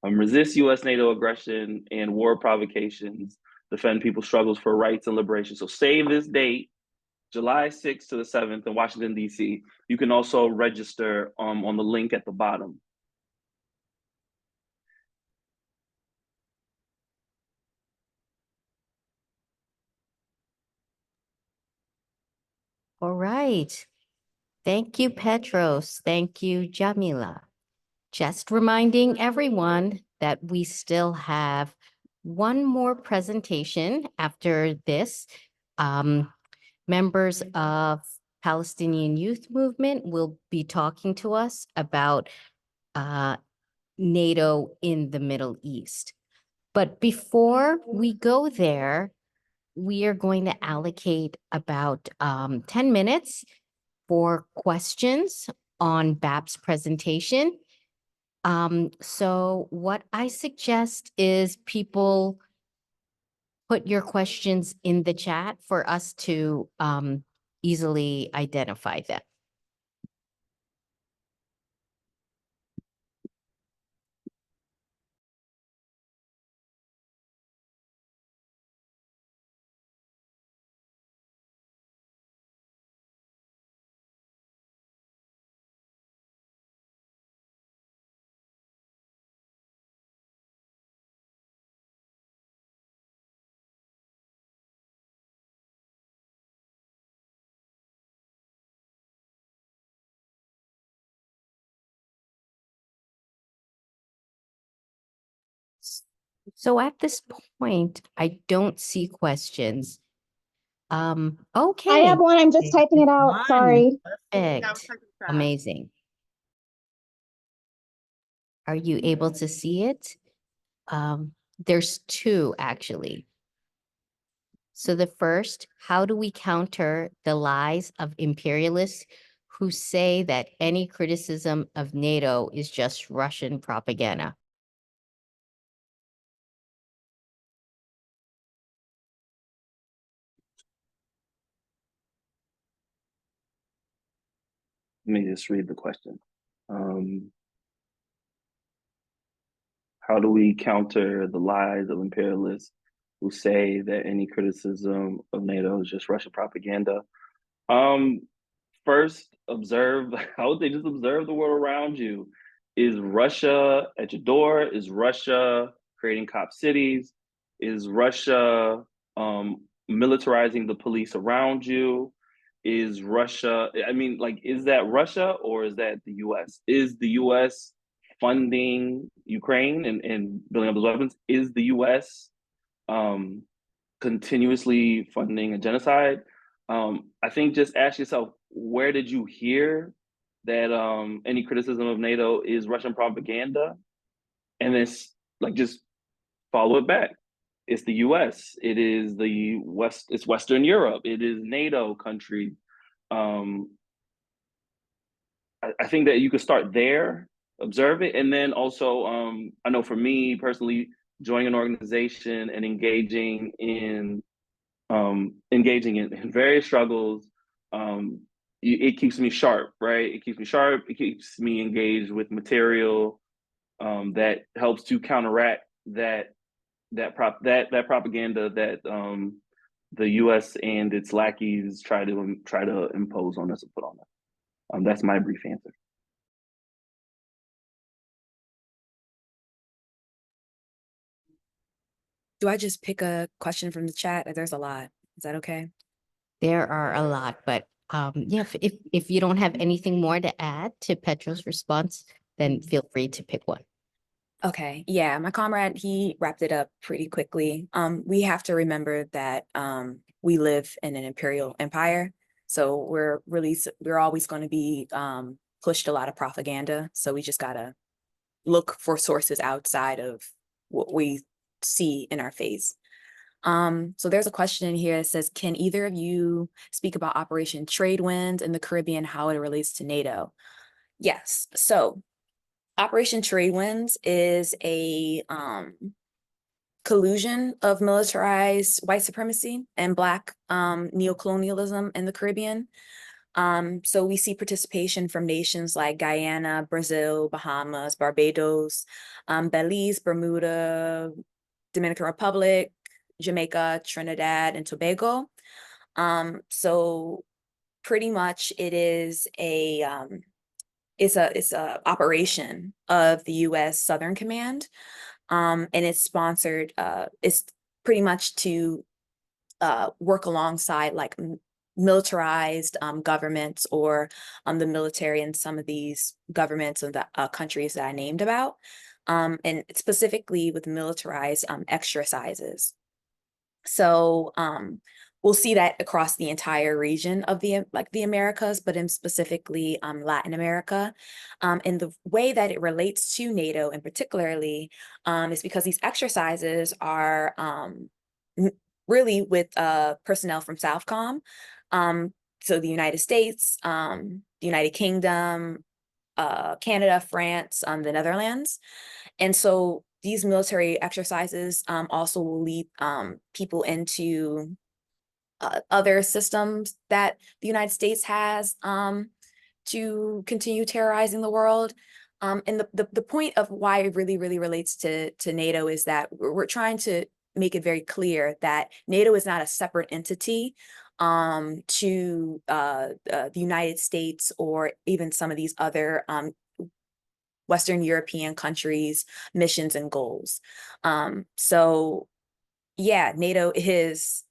Resist U.S. NATO aggression and war provocations, defend people's struggles for rights and liberation. So save this date, July 6th to the 7th in Washington, D.C. You can also register on the link at the bottom. All right. Thank you, Petros. Thank you, Jamila. Just reminding everyone that we still have one more presentation after this. Members of Palestinian Youth Movement will be talking to us about NATO in the Middle East. But before we go there, we are going to allocate about 10 minutes for questions on BAP's presentation. So what I suggest is people put your questions in the chat for us to easily identify them. So at this point, I don't see questions. Okay. I have one. I'm just typing it out. Sorry. Perfect. Amazing. Are you able to see it? There's two actually. So the first, how do we counter the lies of imperialists who say that any criticism of NATO is just Russian propaganda? Let me just read the question. How do we counter the lies of imperialists who say that any criticism of NATO is just Russian propaganda? First, observe, I would say just observe the world around you. Is Russia at your door? Is Russia creating cop cities? Is Russia militarizing the police around you? Is Russia, I mean, like, is that Russia or is that the US? Is the US funding Ukraine and building up those weapons? Is the US continuously funding a genocide? I think just ask yourself, where did you hear that any criticism of NATO is Russian propaganda? And then like just follow it back. It's the US, it is the West, it's Western Europe, it is NATO countries. I think that you could start there, observe it, and then also I know for me personally, joining an organization and engaging in various struggles, it keeps me sharp, right? It keeps me sharp. It keeps me engaged with material that helps to counteract that propaganda that the U.S. and its lackeys try to impose on us and put on us. That's my brief answer. Do I just pick a question from the chat? There's a lot. Is that okay? There are a lot, but yeah, if you don't have anything more to add to Petro's response, then feel free to pick one. Okay, yeah, my comrade, he wrapped it up pretty quickly. We have to remember that we live in an imperial empire, so we're always going to be pushed a lot of propaganda. So we just gotta look for sources outside of what we see in our face. So there's a question in here that says, can either of you speak about Operation Trade Winds in the Caribbean, how it relates to NATO? Yes, so Operation Trade Winds is a collusion of militarized white supremacy and Black neocolonialism in the Caribbean. So we see participation from nations like Guyana, Brazil, Bahamas, Barbados, Belize, Bermuda, Dominican Republic, Jamaica, Trinidad, and Tobago. So pretty much it is it's a operation of the U.S. Southern Command, and it's sponsored. It's pretty much to work alongside like militarized governments or the military in some of these governments of the countries that I named about, and specifically with militarized exercises. So we'll see that across the entire region of the Americas, but in specifically Latin America. And the way that it relates to NATO in particularly is because these exercises are really with personnel from Southcom. So the United States, the United Kingdom, Canada, France, the Netherlands. And so these military exercises also will lead people into other systems that the United States has to continue terrorizing the world. And the point of why it really relates to NATO is that we're trying to make it very clear that NATO is not a separate entity to the United States or even some of these other Western European countries' missions and goals. So yeah, NATO is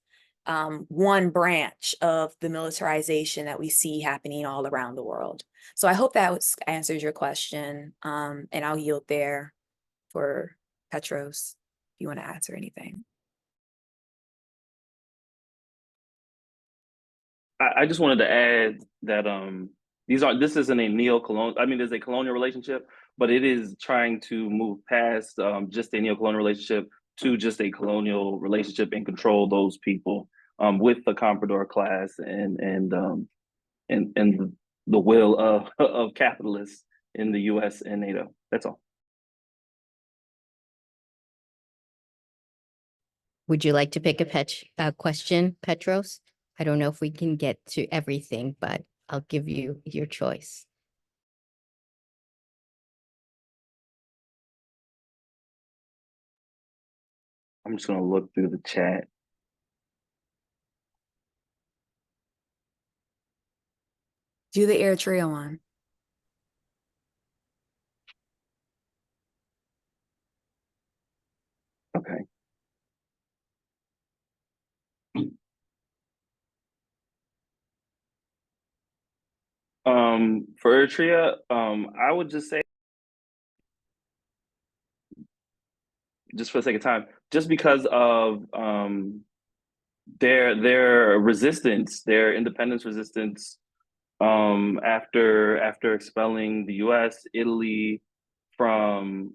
one branch of the militarization that we see happening all around the world. So I hope that answers your question, and I'll yield there for Petros. you want to answer anything. I just wanted to add that this isn't a neo-colonial, I mean, there's a colonial relationship, but it is trying to move past just a neo-colonial relationship to just a colonial relationship and control those people with the comprador class and the will of capitalists in the US and NATO. That's all. Would you like to pick a question, Petros? I don't know if we can get to everything, but I'll give you your choice. I'm just gonna look through the chat. Do the Eritrea one. Okay. For Eritrea, I would just say, just for the sake of time, just because of their resistance, their independence resistance, after expelling the U.S., Italy from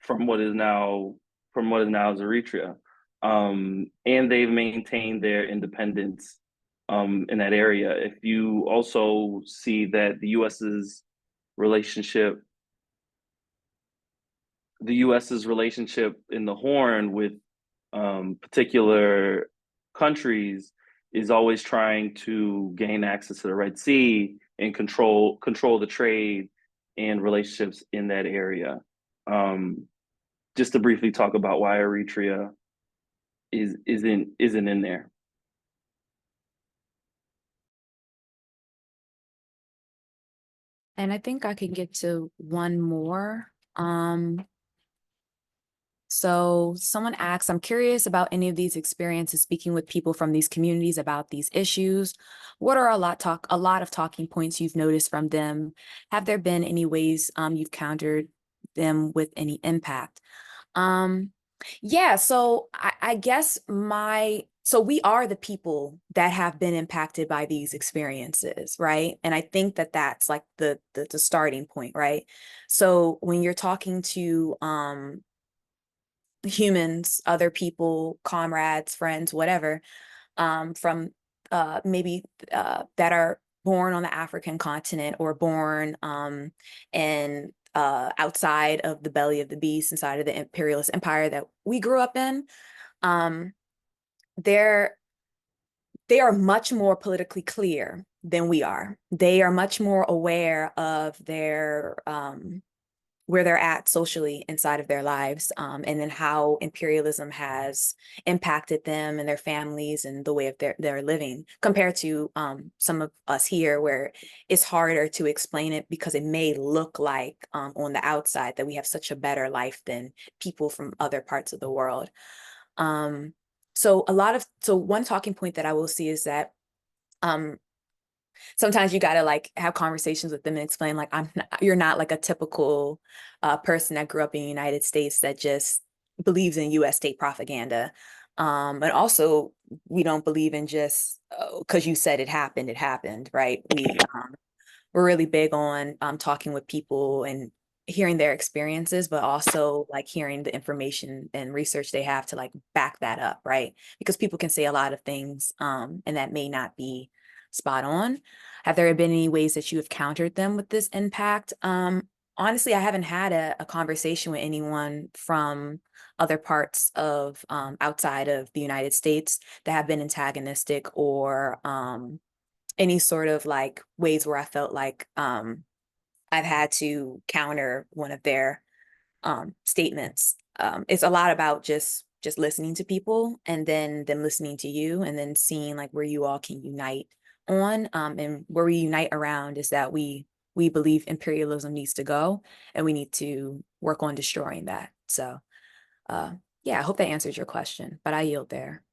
what is now Eritrea, and they've maintained their independence in that area. If you also see that the U.S.'s relationship in the Horn with particular countries is always trying to gain access to the Red Sea and control the trade and relationships in that area. Just to briefly talk about why Eritrea isn't in there. And I think I can get to one more. So someone asks, I'm curious about any of these experiences speaking with people from these communities about these issues. What are a lot of talking points you've noticed from them? Have there been any ways you've countered them with any impact? Yeah, so I guess so we are the people that have been impacted by these experiences, right? And I think that that's like the starting point, right? So when you're talking to humans, other people, comrades, friends, whatever, from maybe that are born on the African continent or born in outside of the belly of the beast, inside of the imperialist empire that we grew up in, they are much more politically clear than we are. They are much more aware of their where they're at socially inside of their lives, and then how imperialism has impacted them and their families and the way of their living, compared to some of us here, where it's harder to explain it because it may look like on the outside that we have such a better life than people from other parts of the world. So one talking point that I will see is that sometimes you got to like have conversations with them and explain like you're not like a typical person that grew up in the United States that just believes in US state propaganda. And also we don't believe in just because you said it happened, right? We're really big on talking with people and hearing their experiences, but also like hearing the information and research they have to like back that up, right? Because people can say a lot of things and that may not be spot on. Have there been any ways that you have countered them with this impact? Honestly, I haven't had a conversation with anyone from other parts of outside of the United States that have been antagonistic or any sort of like ways where I felt like I've had to counter one of their statements. It's a lot about just listening to people and then them listening to you and then seeing like where you all can unite on. And where we unite around is that we believe imperialism needs to go and we need to work on destroying that. So yeah, I hope that answers your question, but I yield there.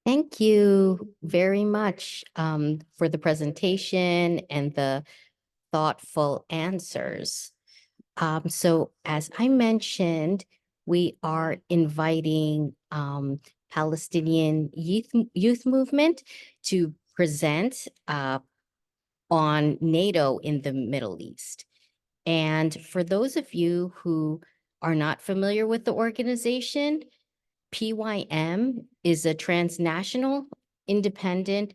Thank you very much for the presentation and the thoughtful answers. So as I mentioned, we are inviting Palestinian youth movement to present on NATO in the Middle East. And for those of you who are not familiar with the organization, PYM is a transnational, independent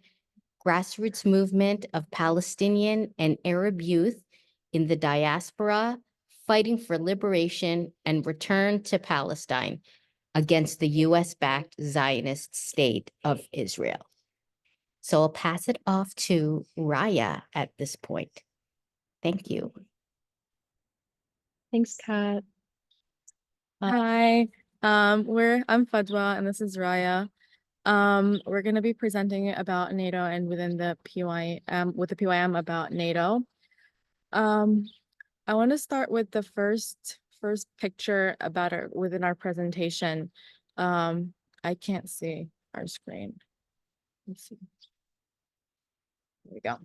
grassroots movement of Palestinian and Arab youth in the diaspora fighting for liberation and return to Palestine against the US-backed Zionist state of Israel. So I'll pass it off to Raya at this point. Thank you. Thanks, Kat. Hi, I'm Fadwa and this is Raya. We're going to be presenting about NATO and within the PYM, with the PYM about NATO. I want to start with the first picture about it within our presentation. I can't see our screen. Let's see. There we go.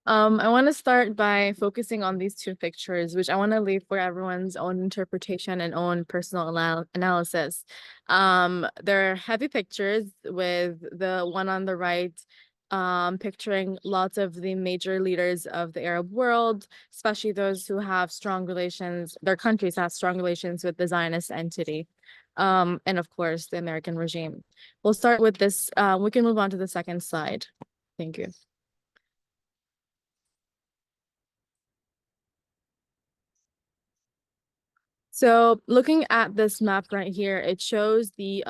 I want to start by focusing on these two pictures, which I want to leave for everyone's own interpretation and own personal analysis. They're heavy pictures, with the one on the right picturing lots of the major leaders of the Arab world, especially those who have strong relations, their countries have strong relations with the Zionist entity. And of course, the American regime. We'll start with this. We can move on to the second slide. Thank you. So looking at this map right here, it shows the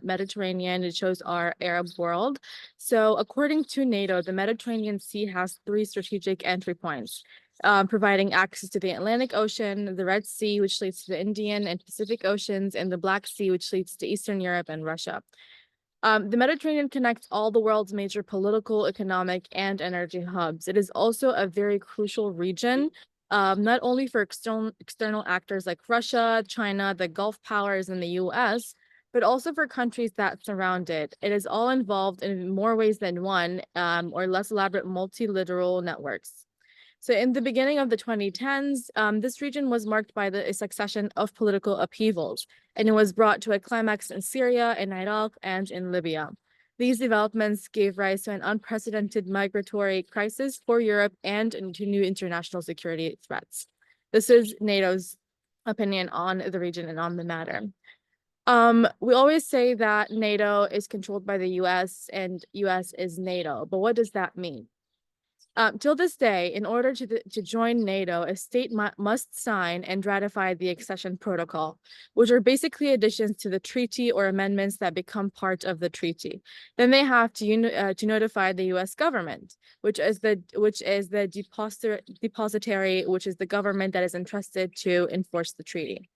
Mediterranean, it shows our Arab world. So according to NATO, the Mediterranean Sea has 3 strategic entry points, providing access to the Atlantic Ocean, the Red Sea, which leads to the Indian and Pacific Oceans, and the Black Sea, which leads to Eastern Europe and Russia. The Mediterranean connects all the world's major political, economic, and energy hubs. It is also a very crucial region, not only for external actors like Russia, China, the Gulf powers, and the US, but also for countries that surround it. It is all involved in more ways than one, or less elaborate multilateral networks. So in the beginning of the 2010s, this region was marked by a succession of political upheavals, and it was brought to a climax in Syria, in Iraq, and in Libya. These developments gave rise to an unprecedented migratory crisis for Europe and to new international security threats. This is NATO's opinion on the region and on the matter. We always say that NATO is controlled by the US and US is NATO, but what does that mean? Till this day, in order to join NATO, a state must sign and ratify the accession protocol, which are basically additions to the treaty or amendments that become part of the treaty. Then they have to notify the U.S. government, which is the depositary, which is the government that is entrusted to enforce the treaty.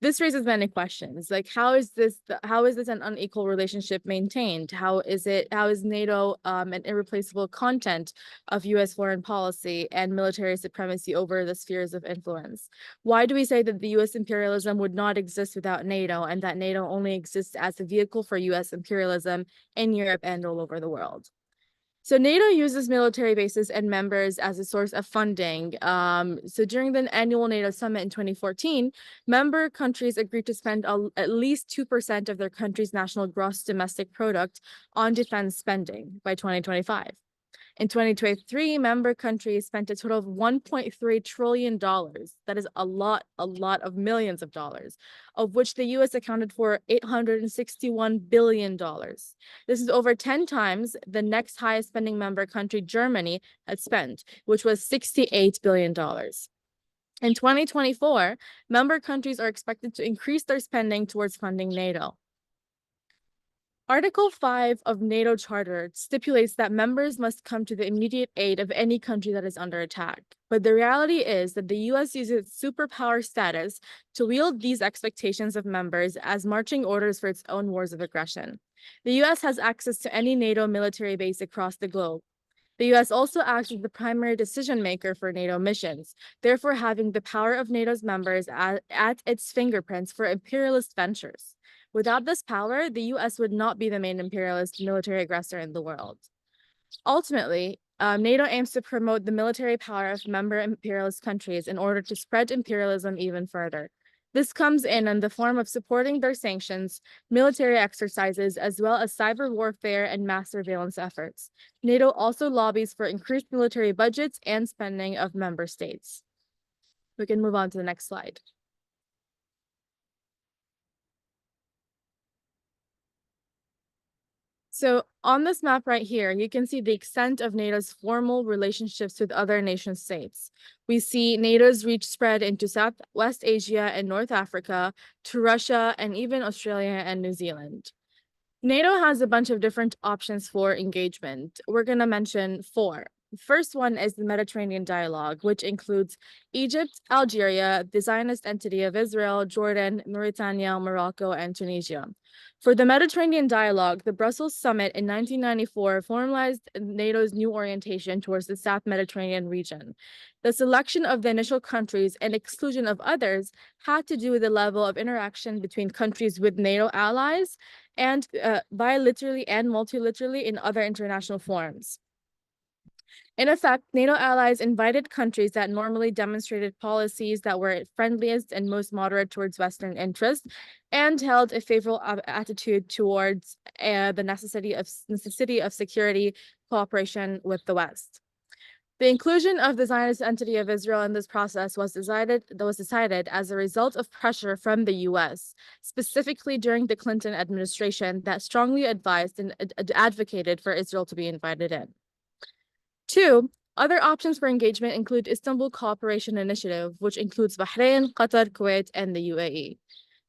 This raises many questions, like how is this an unequal relationship maintained? How is NATO an irreplaceable content of US foreign policy and military supremacy over the spheres of influence? Why do we say that the US imperialism would not exist without NATO, and that NATO only exists as a vehicle for US imperialism in Europe and all over the world? So NATO uses military bases and members as a source of funding. So during the annual NATO summit in 2014, member countries agreed to spend at least 2% of their country's national gross domestic product on defense spending by 2025. In 2023, member countries spent a total of $1.3 trillion. That is a lot of millions of dollars, of which the US accounted for $861 billion. This is over 10 times the next highest spending member country, Germany, had spent, which was $68 billion. In 2024, member countries are expected to increase their spending towards funding NATO. Article 5 of NATO Charter stipulates that members must come to the immediate aid of any country that is under attack. But the reality is that the US uses its superpower status to wield these expectations of members as marching orders for its own wars of aggression. The US has access to any NATO military base across the globe. The US also acts as the primary decision maker for NATO missions, therefore having the power of NATO's members at its fingerprints for imperialist ventures. Without this power, the US would not be the main imperialist military aggressor in the world. Ultimately, NATO aims to promote the military power of member imperialist countries in order to spread imperialism even further. This comes in the form of supporting their sanctions, military exercises, as well as cyber warfare and mass surveillance efforts. NATO also lobbies for increased military budgets and spending of member states. We can move on to the next slide. So on this map right here, you can see the extent of NATO's formal relationships with other nation states. We see NATO's reach spread into Southwest Asia and North Africa, to Russia, and even Australia and New Zealand. NATO has a bunch of different options for engagement. We're going to mention 4. The first one is the Mediterranean Dialogue, which includes Egypt, Algeria, the Zionist entity of Israel, Jordan, Mauritania, Morocco, and Tunisia. For the Mediterranean Dialogue, the Brussels Summit in 1994 formalized NATO's new orientation towards the South Mediterranean region. The selection of the initial countries and exclusion of others had to do with the level of interaction between countries with NATO allies and bilaterally and multilaterally in other international forums. In effect, NATO allies invited countries that normally demonstrated policies that were friendliest and most moderate towards Western interests and held a favorable attitude towards the necessity of security cooperation with the West. The inclusion of the Zionist entity of Israel in this process was decided as a result of pressure from the US, specifically during the Clinton administration that strongly advised and advocated for Israel to be invited in. 2, other options for engagement include Istanbul Cooperation Initiative, which includes Bahrain, Qatar, Kuwait, and the UAE.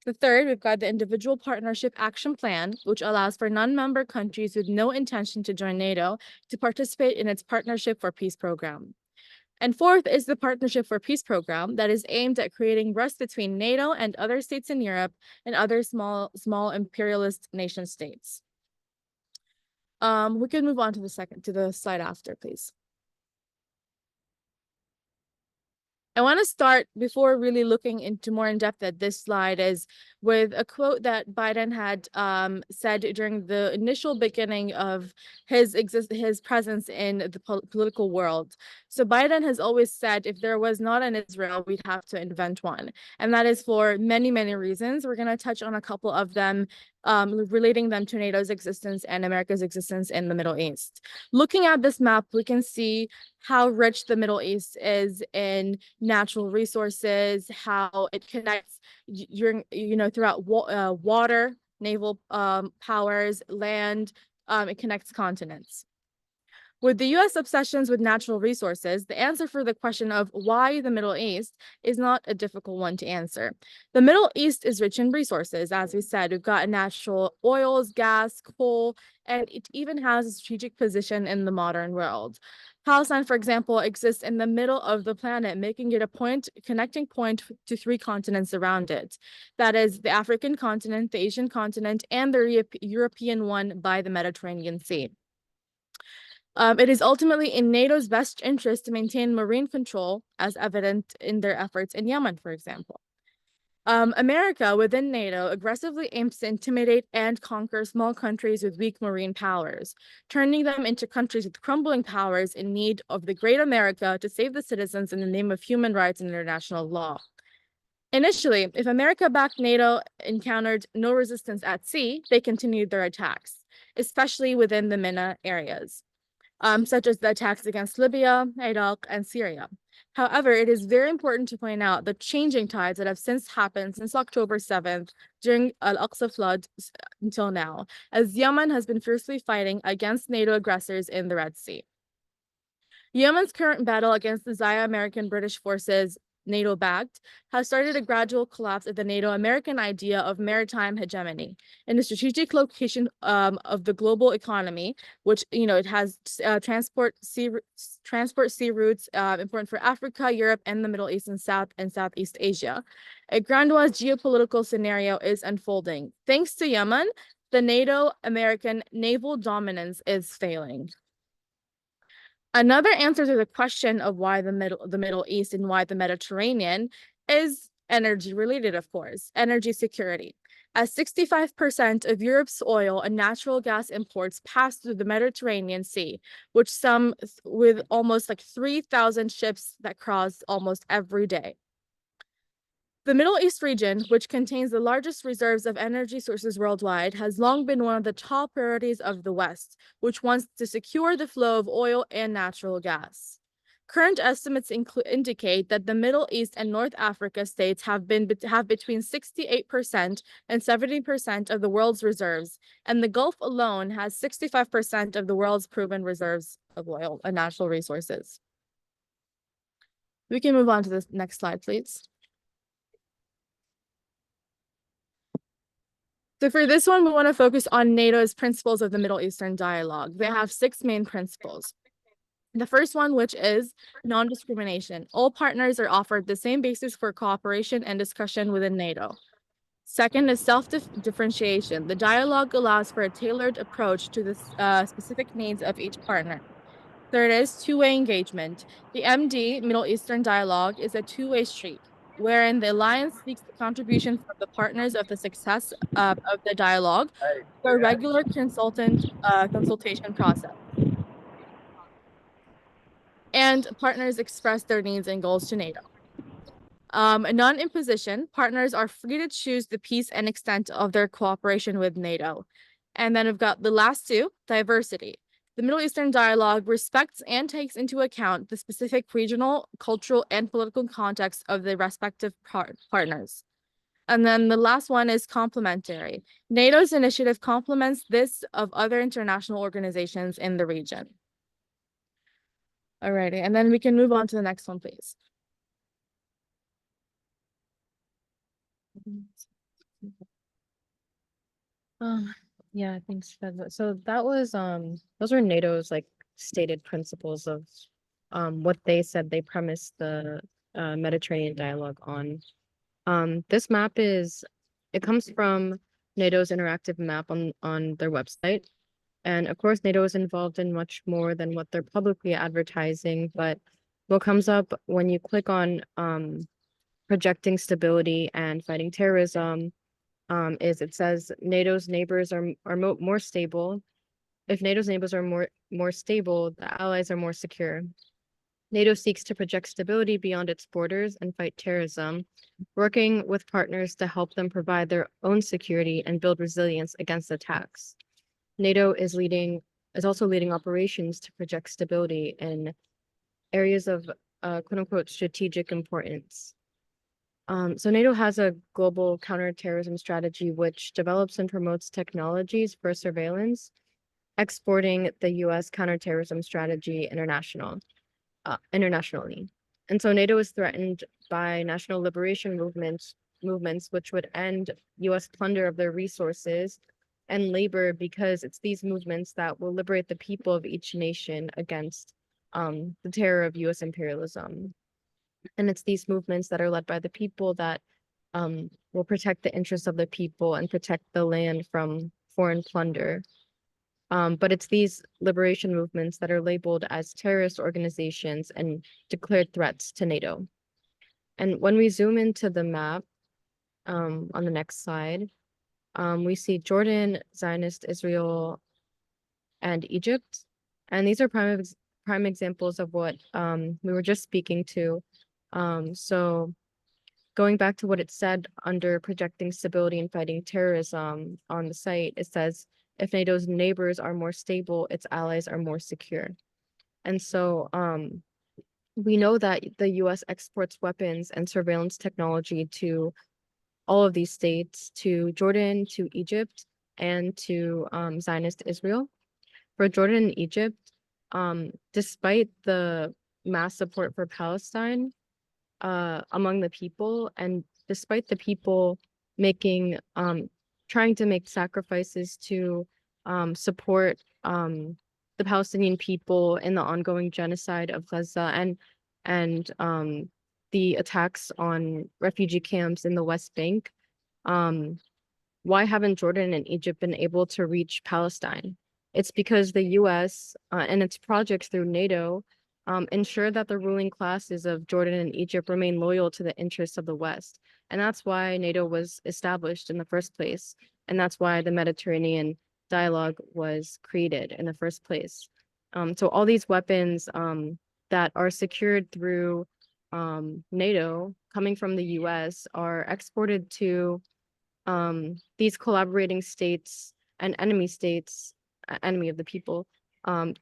The third, we've got the Individual Partnership Action Plan, which allows for non-member countries with no intention to join NATO to participate in its Partnership for Peace program. And fourth is the Partnership for Peace program that is aimed at creating trust between NATO and other states in Europe and other small imperialist nation states. We can move on to the slide after, please. I want to start before really looking into more in depth at this slide is with a quote that Biden had said during the initial beginning of his presence in the political world. So Biden has always said if there was not an Israel, we'd have to invent one. And that is for many, many reasons. We're going to touch on a couple of them, relating them to NATO's existence and America's existence in the Middle East. Looking at this map, we can see how rich the Middle East is in natural resources, how it connects throughout water, naval powers, land, it connects continents. With the US obsessions with natural resources, the answer for the question of why the Middle East is not a difficult one to answer. The Middle East is rich in resources. As we said, we've got natural oils, gas, coal, and it even has a strategic position in the modern world. Palestine, for example, exists in the middle of the planet, making it a connecting point to 3 continents around it. That is the African continent, the Asian continent, and the European one by the Mediterranean Sea. It is ultimately in NATO's best interest to maintain marine control, as evident in their efforts in Yemen, for example. America, within NATO, aggressively aims to intimidate and conquer small countries with weak marine powers, turning them into countries with crumbling powers in need of the great America to save the citizens in the name of human rights and international law. Initially, if America-backed NATO encountered no resistance at sea, they continued their attacks, especially within the MENA areas, such as the attacks against Libya, Iraq, and Syria. However, it is very important to point out the changing tides that have since happened since October 7th during Al-Aqsa flood until now, as Yemen has been fiercely fighting against NATO aggressors in the Red Sea. Yemen's current battle against the Zaya American British forces NATO-backed, has started a gradual collapse of the NATO-American idea of maritime hegemony in the strategic location of the global economy, which, you know, it has transport sea routes important for Africa, Europe, and the Middle East and Southeast Asia. A grandiose geopolitical scenario is unfolding. Thanks to Yemen, the NATO-American naval dominance is failing. Another answer to the question of why the Middle East and why the Mediterranean is energy related, of course, energy security. As 65% of Europe's oil and natural gas imports pass through the Mediterranean Sea, with almost like 3,000 ships that cross almost every day. The Middle East region, which contains the largest reserves of energy sources worldwide, has long been one of the top priorities of the West, which wants to secure the flow of oil and natural gas. Current estimates indicate that the Middle East and North Africa states have between 68% and 70% of the world's reserves, and the Gulf alone has 65% of the world's proven reserves of oil and natural resources. We can move on to the next slide, please. So for this one, we want to focus on NATO's principles of the Middle Eastern dialogue. They have 6 main principles. The first one, which is non-discrimination. All partners are offered the same basis for cooperation and discussion within NATO. Second is self-differentiation. The dialogue allows for a tailored approach to the specific needs of each partner. Third is two-way engagement. The MD, Middle Eastern dialogue, is a two-way street, wherein the alliance seeks the contribution from the partners of the success of the dialogue through a regular consultation process. And partners express their needs and goals to NATO. Non-imposition, partners are free to choose the piece and extent of their cooperation with NATO. And then we've got the last two, diversity. The Middle Eastern dialogue respects and takes into account the specific regional, cultural, and political context of the respective partners. And then the last one is complementary. NATO's initiative complements this of other international organizations in the region. Alrighty, and then we can move on to the next one, please. Yeah, thanks. So that was those were NATO's like stated principles of what they said they premised the Mediterranean dialogue on. This map it comes from NATO's interactive map on their website. And of course, NATO is involved in much more than what they're publicly advertising, but what comes up when you click on projecting stability and fighting terrorism is it says NATO's neighbors are more stable. If NATO's neighbors are more stable, the allies are more secure. NATO seeks to project stability beyond its borders and fight terrorism, working with partners to help them provide their own security and build resilience against attacks. NATO is also leading operations to project stability in areas of quote unquote strategic importance. So NATO has a global counterterrorism strategy which develops and promotes technologies for surveillance, exporting the U.S. counterterrorism strategy internationally. And so NATO is threatened by national liberation movements which would end U.S. plunder of their resources and labor, because it's these movements that will liberate the people of each nation against the terror of U.S. imperialism. And it's these movements that are led by the people that will protect the interests of the people and protect the land from foreign plunder. But it's these liberation movements that are labeled as terrorist organizations and declared threats to NATO. And when we zoom into the map on the next slide, we see Jordan, Zionist Israel, and Egypt. And these are prime examples of what we were just speaking to. So going back to what it said under projecting stability and fighting terrorism on the site, it says, if NATO's neighbors are more stable, its allies are more secure. And so we know that the US exports weapons and surveillance technology to all of these states, to Jordan, to Egypt, and to Zionist Israel. For Jordan and Egypt, despite the mass support for Palestine, among the people, and despite the people making trying to make sacrifices to support the Palestinian people in the ongoing genocide of Gaza and the attacks on refugee camps in the West Bank, why haven't Jordan and Egypt been able to reach Palestine? It's because the US and its projects through NATO ensure that the ruling classes of Jordan and Egypt remain loyal to the interests of the West. And that's why NATO was established in the first place. And that's why the Mediterranean dialogue was created in the first place. So all these weapons that are secured through NATO coming from the US are exported to these collaborating states and enemy states, enemy of the people,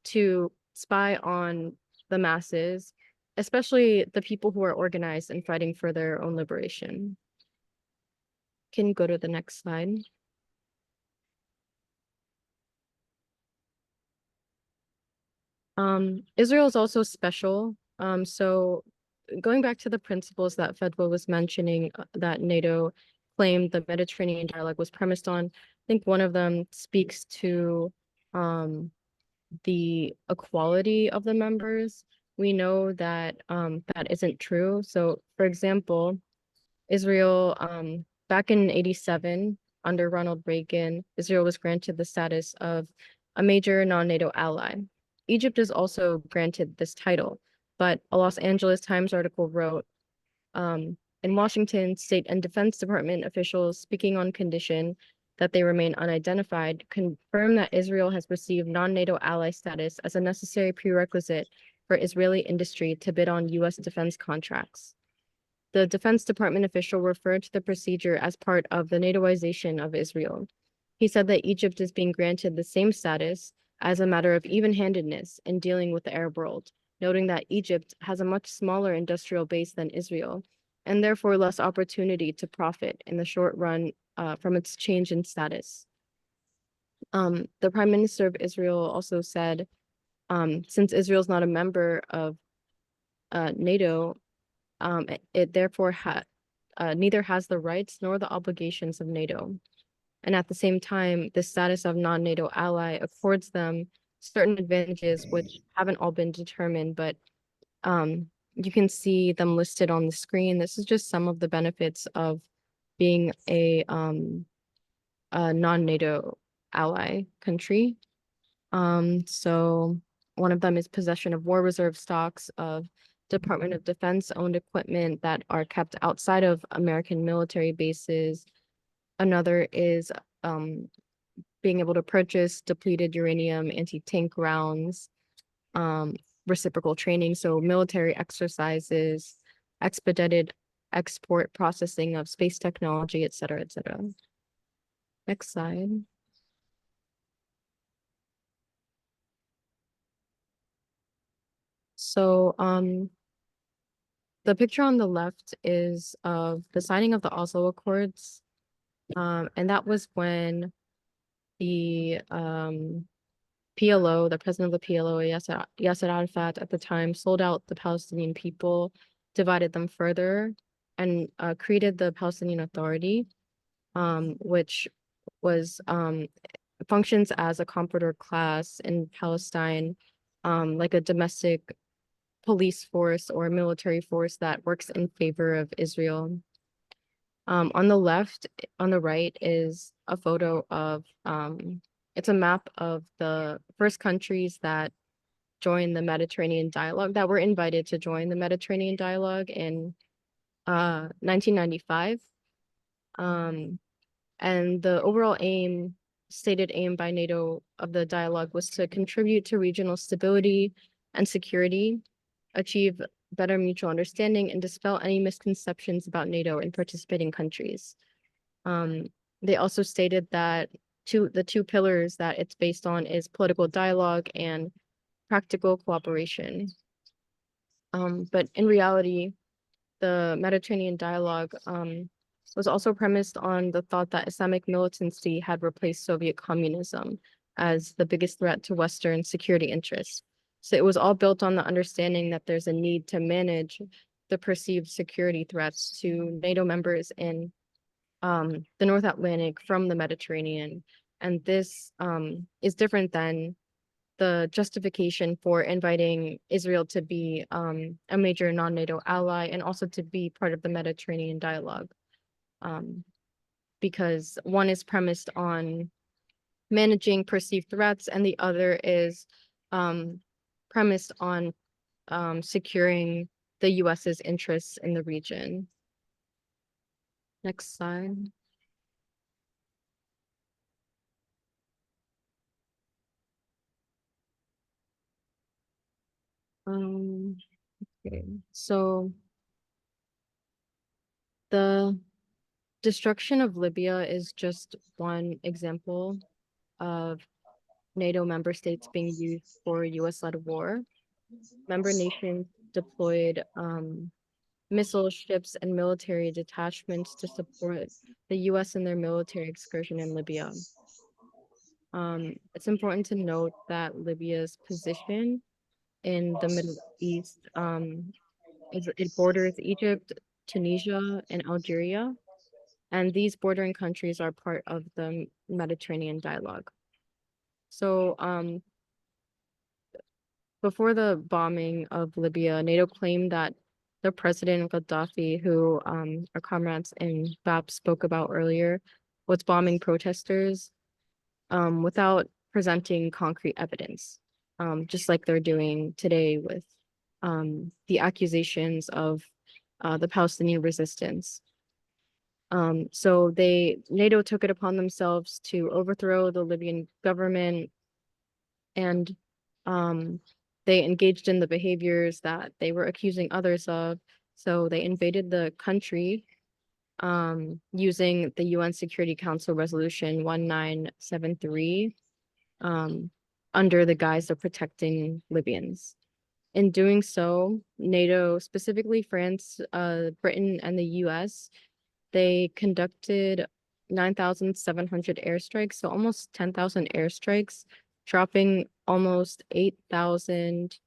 to spy on the masses, especially the people who are organized and fighting for their own liberation. Can you go to the next slide? Israel is also special. So going back to the principles that Fedwa was mentioning, that NATO claimed the Mediterranean dialogue was premised on, I think one of them speaks to the equality of the members. We know that that isn't true. So, for example, Israel, back in '87, under Ronald Reagan, Israel was granted the status of a major non-NATO ally. Egypt is also granted this title, but a Los Angeles Times article wrote, in Washington, State and Defense Department officials, speaking on condition that they remain unidentified, confirm that Israel has received non-NATO ally status as a necessary prerequisite for Israeli industry to bid on U.S. defense contracts. The Defense Department official referred to the procedure as part of the NATOization of Israel. He said that Egypt is being granted the same status as a matter of even-handedness in dealing with the Arab world, noting that Egypt has a much smaller industrial base than Israel, and therefore less opportunity to profit in the short run from its change in status. The Prime Minister of Israel also said, since Israel is not a member of NATO, it therefore neither has the rights nor the obligations of NATO. And at the same time, the status of non-NATO ally affords them certain advantages which haven't all been determined, but you can see them listed on the screen. This is just some of the benefits of being a non-NATO ally country. So one of them is possession of war reserve stocks of Department of Defense owned equipment that are kept outside of American military bases. Another is being able to purchase depleted uranium, anti-tank rounds, reciprocal training, so military exercises, expedited export processing of space technology, et cetera, et cetera. Next slide. So the picture on the left is of the signing of the Oslo Accords. And that was when the PLO, the president of the PLO, Yasser Arafat at the time, sold out the Palestinian people, divided them further, and created the Palestinian Authority, which was functions as a comprador class in Palestine, like a domestic police force or military force that works in favor of Israel. On the left, on the right is a photo of, it's a map of the first countries that joined the Mediterranean dialogue, that were invited to join the Mediterranean dialogue in 1995. And the overall aim, stated aim by NATO of the dialogue, was to contribute to regional stability and security, achieve better mutual understanding, and dispel any misconceptions about NATO in participating countries. They also stated that the two pillars that it's based on is political dialogue and practical cooperation. But in reality, the Mediterranean dialogue was also premised on the thought that Islamic militancy had replaced Soviet communism as the biggest threat to Western security interests. So it was all built on the understanding that there's a need to manage the perceived security threats to NATO members in the North Atlantic from the Mediterranean. And this is different than the justification for inviting Israel to be a major non-NATO ally and also to be part of the Mediterranean dialogue. Because one is premised on managing perceived threats and the other is premised on securing the US's interests in the region. Next slide. Okay, so the destruction of Libya is just one example of NATO member states being used for US-led war. Member nations deployed missile ships and military detachments to support the US in their military excursion in Libya. It's important to note that Libya's position in the Middle East, it borders Egypt, Tunisia, and Algeria. And these bordering countries are part of the Mediterranean dialogue. So before the bombing of Libya, NATO claimed that the President Gaddafi, who our comrades in BAP spoke about earlier, was bombing protesters without presenting concrete evidence, just like they're doing today with the accusations of the Palestinian resistance. So NATO took it upon themselves to overthrow the Libyan government, and they engaged in the behaviors that they were accusing others of. So they invaded the country using the UN Security Council Resolution 1973 under the guise of protecting Libyans. In doing so, NATO, specifically France, Britain, and the US, they conducted 9,700 airstrikes, so almost 10,000 airstrikes, dropping almost 8,000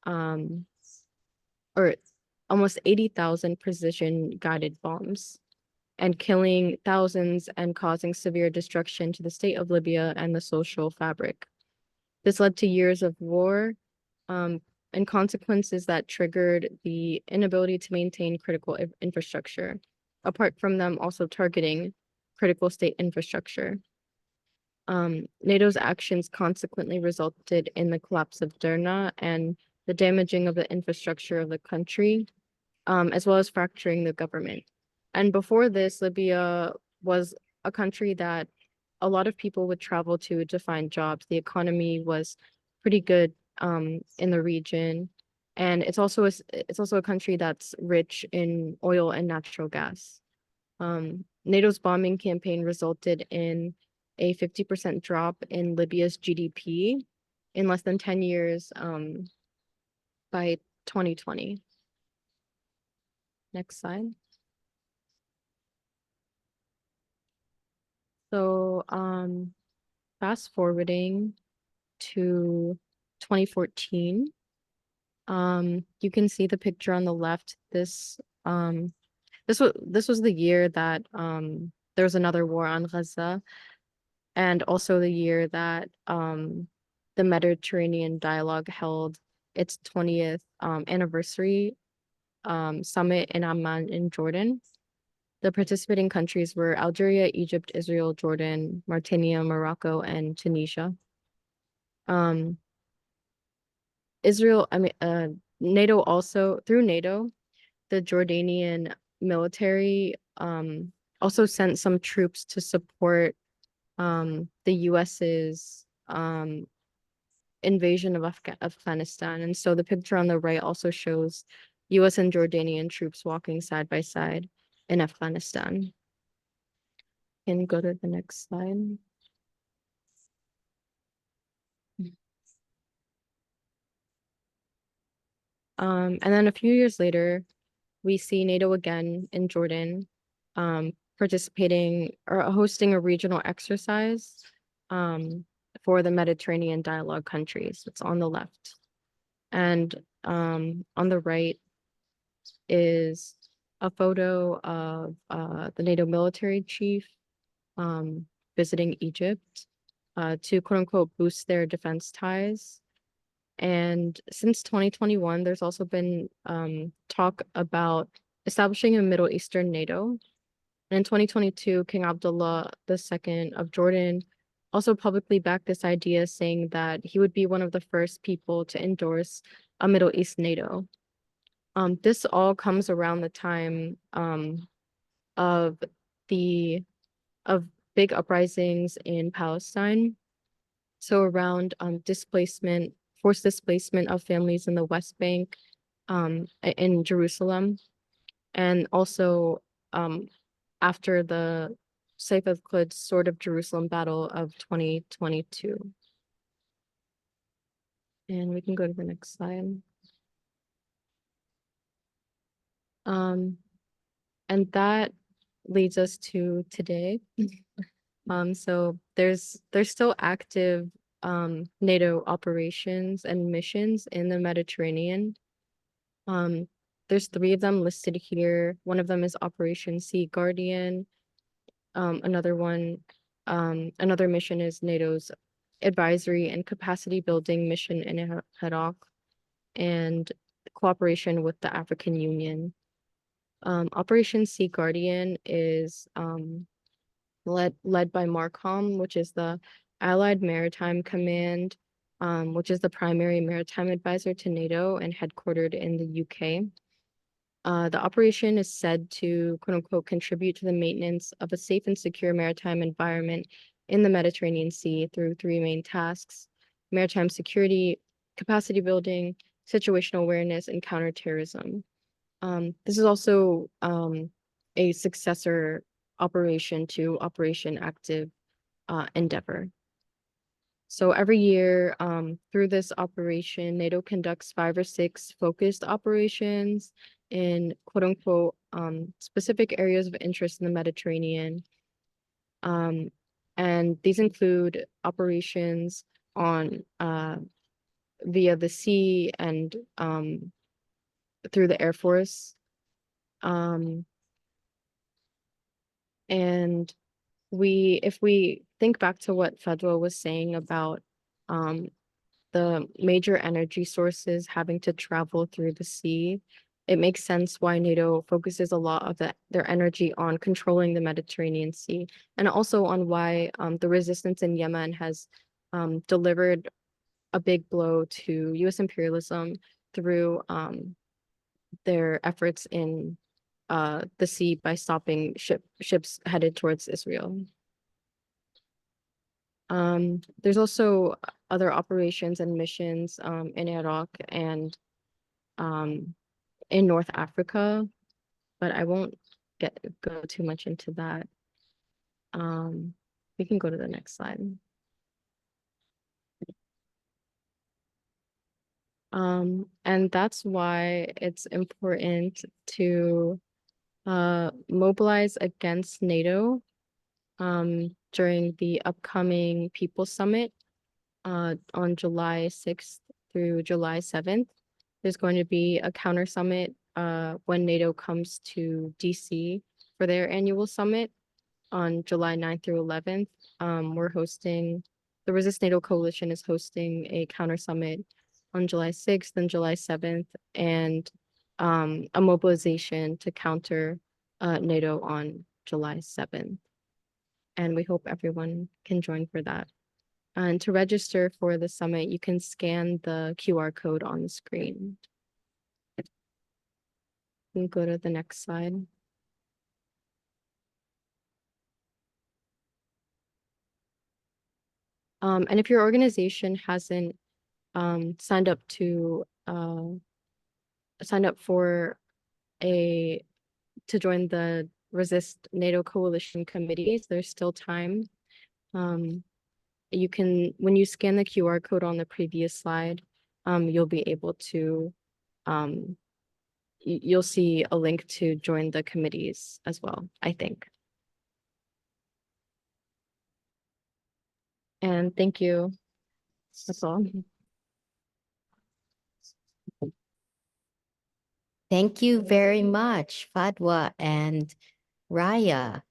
or almost 80,000 precision-guided bombs, and killing thousands and causing severe destruction to the state of Libya and the social fabric. This led to years of war and consequences that triggered the inability to maintain critical infrastructure, apart from them also targeting critical state infrastructure. NATO's actions consequently resulted in the collapse of Derna and the damaging of the infrastructure of the country, as well as fracturing the government. And before this, Libya was a country that a lot of people would travel to find jobs. The economy was pretty good in the region, and it's also a country that's rich in oil and natural gas. NATO's bombing campaign resulted in a 50% drop in Libya's GDP in less than 10 years by 2020. Next slide. So fast forwarding to 2014, you can see the picture on the left. This was the year that there was another war on Gaza, and also the year that the Mediterranean Dialogue held its 20th anniversary summit in Amman in Jordan. The participating countries were Algeria, Egypt, Israel, Jordan, Mauritania, Morocco, and Tunisia. NATO also, through NATO, the Jordanian military also sent some troops to support the US's invasion of Afghanistan. And so the picture on the right also shows US and Jordanian troops walking side by side in Afghanistan. Can go to the next slide. And then a few years later, we see NATO again in Jordan, participating or hosting a regional exercise for the Mediterranean Dialogue countries. It's on the left. And on the right, is a photo of the NATO military chief visiting Egypt to quote unquote boost their defense ties. And since 2021, there's also been talk about establishing a Middle Eastern NATO. And in 2022, King Abdullah II of Jordan also publicly backed this idea, saying that he would be one of the first people to endorse a Middle East NATO. This all comes around the time of big uprisings in Palestine. So around forced displacement of families in the West Bank, in Jerusalem, and also after the Saif al-Quds Sword of Jerusalem battle of 2022. And we can go to the next slide. And that leads us to today. So there's still active NATO operations and missions in the Mediterranean. There's 3 of them listed here. One of them is Operation Sea Guardian. Another mission is NATO's advisory and capacity building mission in Iraq, and cooperation with the African Union. Operation Sea Guardian is led by MARCOM, which is the Allied Maritime Command, which is the primary maritime advisor to NATO and headquartered in the UK. The operation is said to, quote unquote, contribute to the maintenance of a safe and secure maritime environment in the Mediterranean Sea through 3 main tasks: maritime security, capacity building, situational awareness, and counterterrorism. This is also a successor operation to Operation Active Endeavor. So every year through this operation, NATO conducts 5 or 6 focused operations in quote unquote specific areas of interest in the Mediterranean. And these include operations on via the sea and through the Air Force. And if we think back to what Fedwa was saying about the major energy sources having to travel through the sea, it makes sense why NATO focuses a lot of their energy on controlling the Mediterranean Sea, and also on why the resistance in Yemen has delivered a big blow to US imperialism through their efforts in the sea by stopping ships headed towards Israel. There's also other operations and missions in Iraq and in North Africa, but I won't go too much into that. We can go to the next slide. And that's why it's important to mobilize against NATO during the upcoming People's Summit on July 6th through July 7th. There's going to be a counter summit when NATO comes to DC for their annual summit on July 9th through 11th. The Resist NATO Coalition is hosting a counter summit on July 6th and July 7th, and a mobilization to counter NATO on July 7th. And we hope everyone can join for that. And to register for the summit, you can scan the QR code on the screen. We'll go to the next slide. And if your organization hasn't signed up to join the Resist NATO Coalition committees, there's still time. You can, when you scan the QR code on the previous slide, you'll be able to, you'll see a link to join the committees as well, I think. And thank you. That's all. Thank you very much, Fadwa and Raya.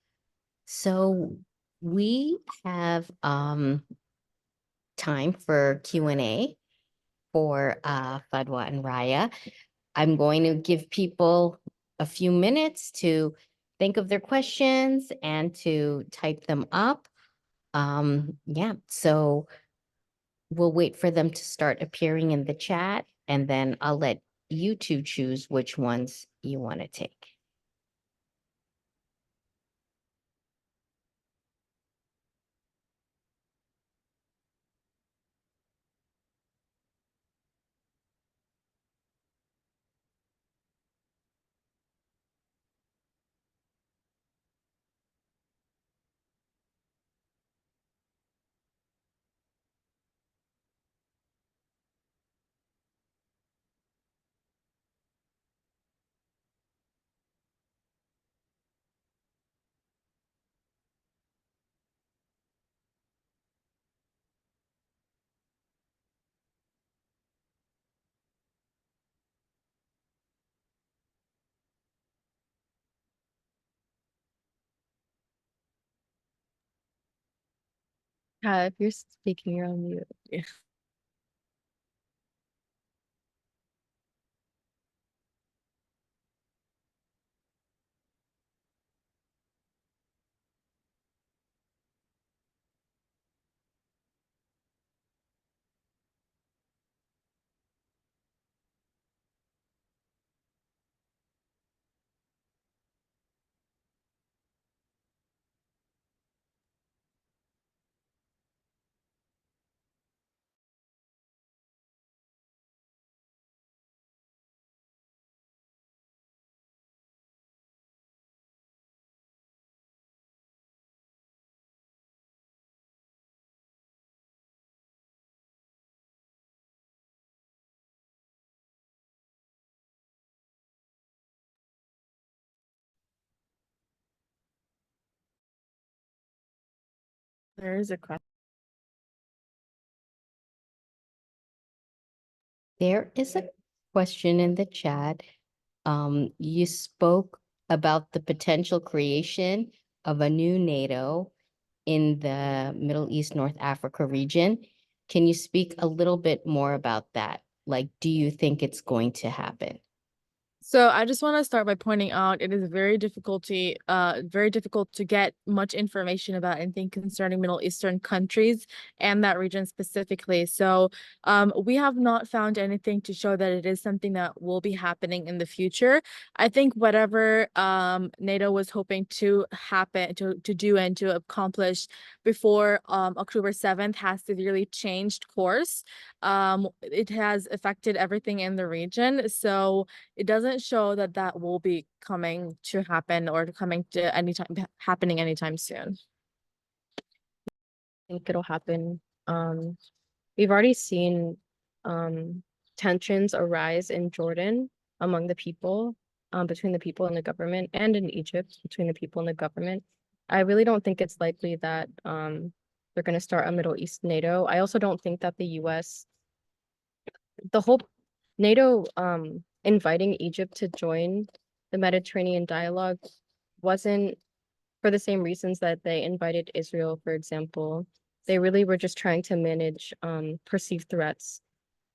So we have time for Q&A for Fadwa and Raya. I'm going to give people a few minutes to think of their questions and to type them up. Yeah, so we'll wait for them to start appearing in the chat, and then I'll let you two choose which ones you want to take. If you're speaking, you're on mute. Yeah. There is a question. There is a question in the chat. You spoke about the potential creation of a new NATO in the Middle East, North Africa region. Can you speak a little bit more about that? Like, do you think it's going to happen? So I just want to start by pointing out it is very difficult to get much information about anything concerning Middle Eastern countries and that region specifically. So we have not found anything to show that it is something that will be happening in the future. I think whatever NATO was hoping to happen to do and to accomplish before October 7th has severely changed course. It has affected everything in the region. So it doesn't show that that will be coming to happen or happening anytime soon. I think it'll happen. We've already seen tensions arise in Jordan among the people, between the people and the government, and in Egypt between the people and the government. I really don't think it's likely that they're going to start a Middle East NATO. I also don't think that the US, the whole NATO inviting Egypt to join the Mediterranean dialogue wasn't for the same reasons that they invited Israel, for example. They really were just trying to manage perceived threats,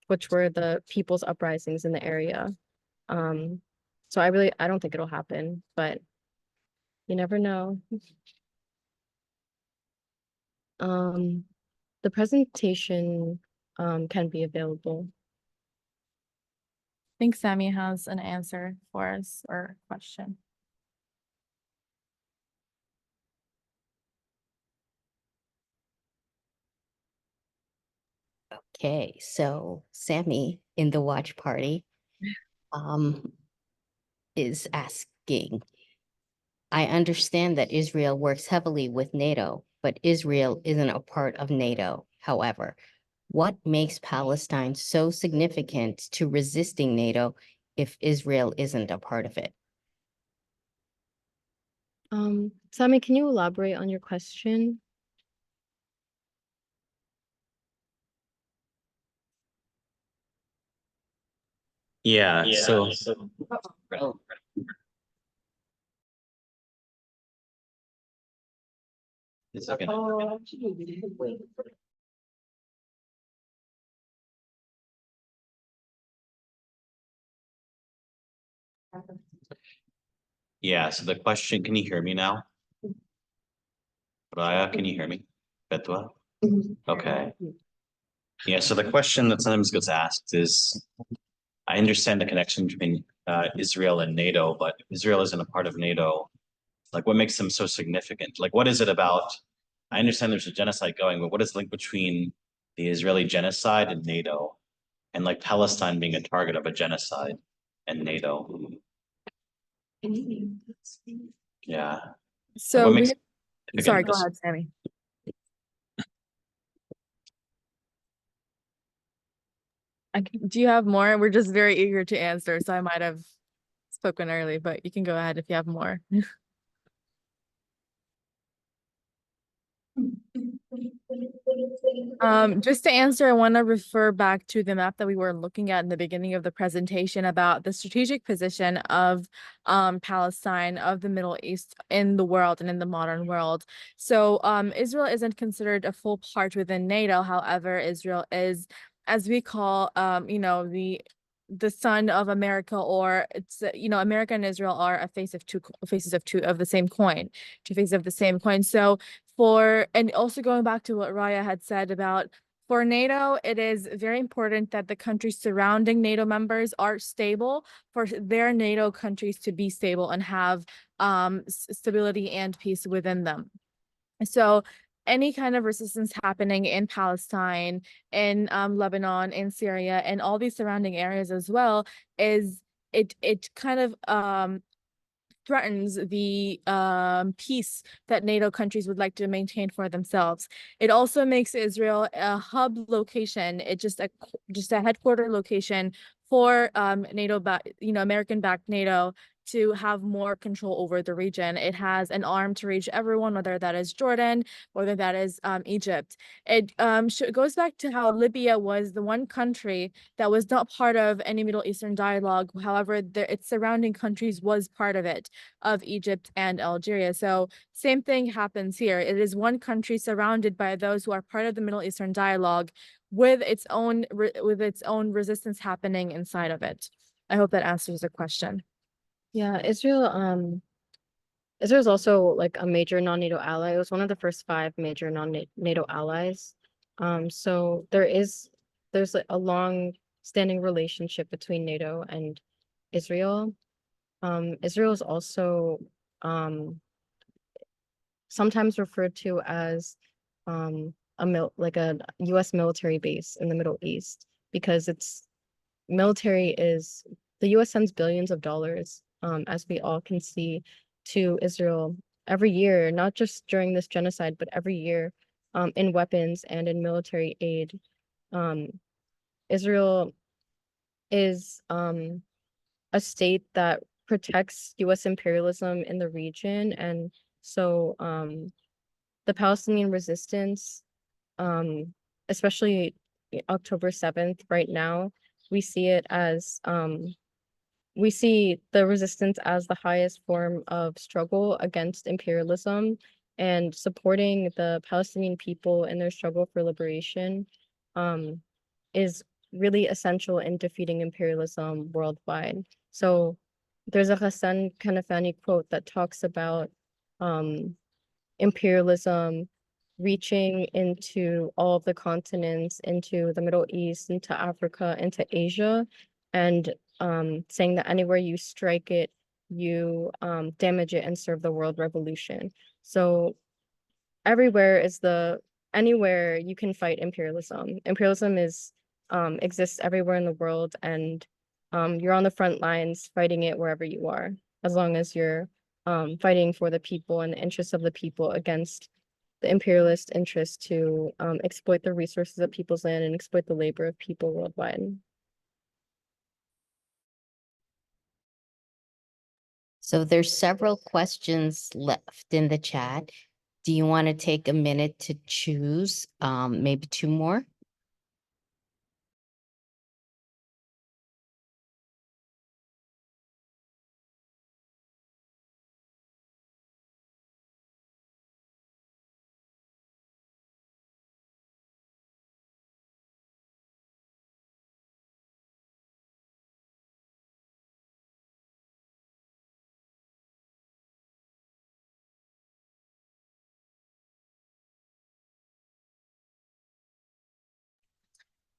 which were the people's uprisings in the area. So I don't think it'll happen, but you never know. The presentation can be available. I think Sammy has an answer for us or question. Okay, so Sammy in the watch party is asking, I understand that Israel works heavily with NATO, but Israel isn't a part of NATO. However, what makes Palestine so significant to resisting NATO if Israel isn't a part of it? Sammy, can you elaborate on your question? Yeah, so it's okay. Yeah, so the question, can you hear me now? Raya, can you hear me? Betwa? Okay. Yeah, so the question that sometimes gets asked is, I understand the connection between Israel and NATO, but Israel isn't a part of NATO. Like, what makes them so significant? Like, what is it about? I understand there's a genocide going, but what is the link between the Israeli genocide and NATO, and like Palestine being a target of a genocide and NATO? Yeah. So What we, makes it sorry, go significant? ahead, Sammy. Do you have more? We're just very eager to answer, so I might have spoken early, but you can go ahead if you have more. Just to answer, I want to refer back to the map that we were looking at in the beginning of the presentation about the strategic position of Palestine, of the Middle East in the world and in the modern world. So Israel isn't considered a full part within NATO. However, Israel is, as we call, the son of America, or it's America and Israel are a faces of the same coin, two faces of the same coin. So and also going back to what Raya had said about, for NATO, it is very important that the countries surrounding NATO members are stable, for their NATO countries to be stable and have stability and peace within them. So any kind of resistance happening in Palestine, in Lebanon, in Syria, and all these surrounding areas as well, is it kind of threatens the peace that NATO countries would like to maintain for themselves. It also makes Israel a hub location. It's just a headquarter location for NATO, American-backed NATO, to have more control over the region. It has an arm to reach everyone, whether that is Jordan, whether that is Egypt. It goes back to how Libya was the one country that was not part of any Middle Eastern dialogue. However, its surrounding countries was part of it, of Egypt and Algeria. So same thing happens here. It is one country surrounded by those who are part of the Middle Eastern dialogue, with its own resistance happening inside of it. I hope that answers the question. Yeah, Israel is also like a major non-NATO ally. It was one of the first 5 major non-NATO allies. So there's like a long-standing relationship between NATO and Israel. Israel is also sometimes referred to as like a US military base in the Middle East, because the US sends billions of dollars, as we all can see, to Israel every year, not just during this genocide, but every year, in weapons and in military aid. Israel is a state that protects US imperialism in the region, and so the Palestinian resistance, especially October 7th, right now, we see it as we see the resistance as the highest form of struggle against imperialism, and supporting the Palestinian people in their struggle for liberation is really essential in defeating imperialism worldwide. So there's a Hassan Kanafani quote that talks about imperialism reaching into all of the continents, into the Middle East, into Africa, into Asia, and saying that anywhere you strike it, you damage it and serve the world revolution. So anywhere you can fight imperialism. Imperialism exists everywhere in the world, and you're on the front lines fighting it wherever you are, as long as you're fighting for the people and the interests of the people against the imperialist interest to exploit the resources of people's land and exploit the labor of people worldwide. So there's several questions left in the chat. Do you want to take a minute to choose maybe 2 more?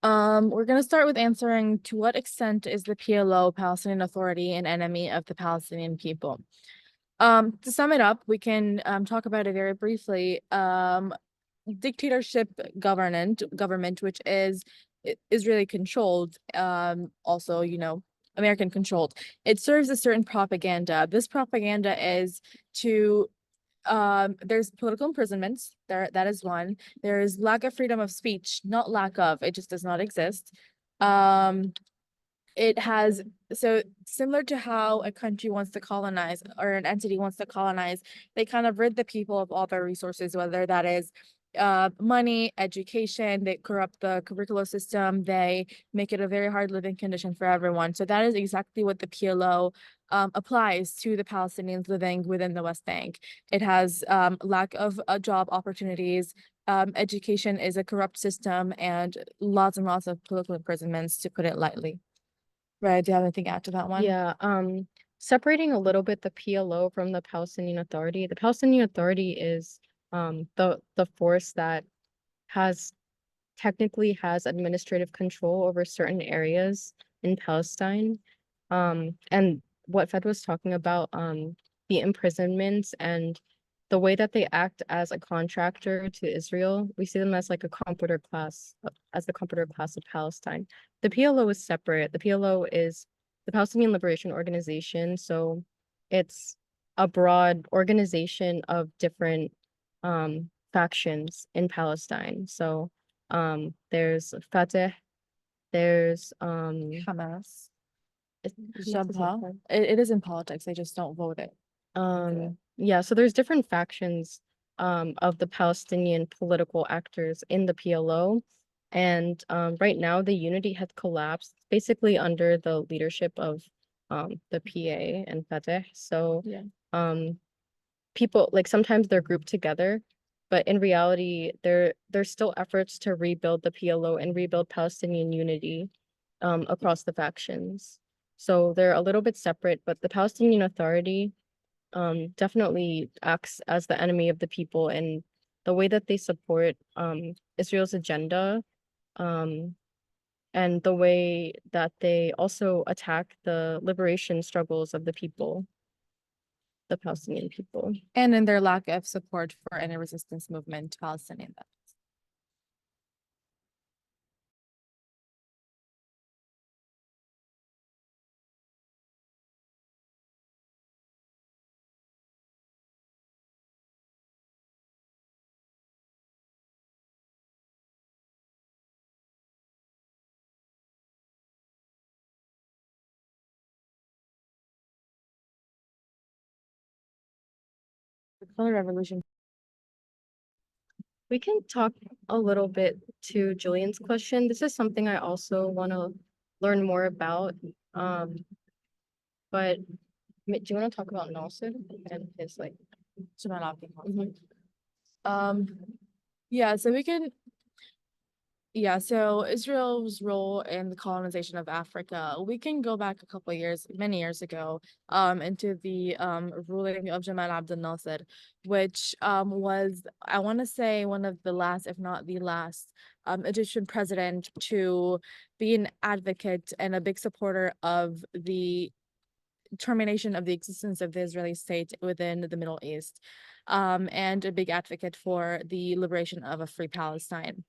We're going to start with answering, to what extent is the PLO, Palestinian Authority, an enemy of the Palestinian people? To sum it up, we can talk about it very briefly. Dictatorship government, which is Israeli controlled, also, American controlled. It serves a certain propaganda. This propaganda is to there's political imprisonments, that is one. There is lack of freedom of speech, not lack of, it just does not exist. It has, so similar to how a country wants to colonize, or an entity wants to colonize, they kind of rid the people of all their resources, whether that is money, education. They corrupt the curricular system, they make it a very hard living condition for everyone. So that is exactly what the PLO applies to the Palestinians living within the West Bank. It has lack of job opportunities. Education is a corrupt system, and lots of political imprisonments, to put it lightly. Right, do you have anything to add to that one? Yeah, separating a little bit the PLO from the Palestinian Authority. The Palestinian Authority is the force that technically has administrative control over certain areas in Palestine. And what Fed was talking about, the imprisonments and the way that they act as a contractor to Israel, we see them as like a comprador class, as the comprador class of Palestine. The PLO is separate. The PLO is the Palestinian Liberation Organization. So it's a broad organization of different factions in Palestine. So there's Fatah, there's Hamas. Yes, Jabha. It is in politics, they just don't vote it. Yeah, so there's different factions of the Palestinian political actors in the PLO. And right now the unity has collapsed, basically under the leadership of the PA and Fatah. So people, like, sometimes they're grouped together, but in reality there's still efforts to rebuild the PLO and rebuild Palestinian unity across the factions. So they're a little bit separate, but the Palestinian Authority definitely acts as the enemy of the people, and the way that they support Israel's agenda, and the way that they also attack the liberation struggles of the people, the Palestinian people. And in their lack of support for any resistance movement to Palestinian. The color revolution. We can talk a little bit to Julian's question. This is something I also want to learn more about. But do you want to talk about Nasser and his like Jamal Abdel Nasser? Yeah, so we can. Yeah, so Israel's role in the colonization of Africa, we can go back a couple of years, many years ago, into the ruling of Jamal Abdel Nasser, which was, I want to say, one of the last, if not the last, Egyptian president to be an advocate and a big supporter of the termination of the existence of the Israeli state within the Middle East, and a big advocate for the liberation of a free Palestine.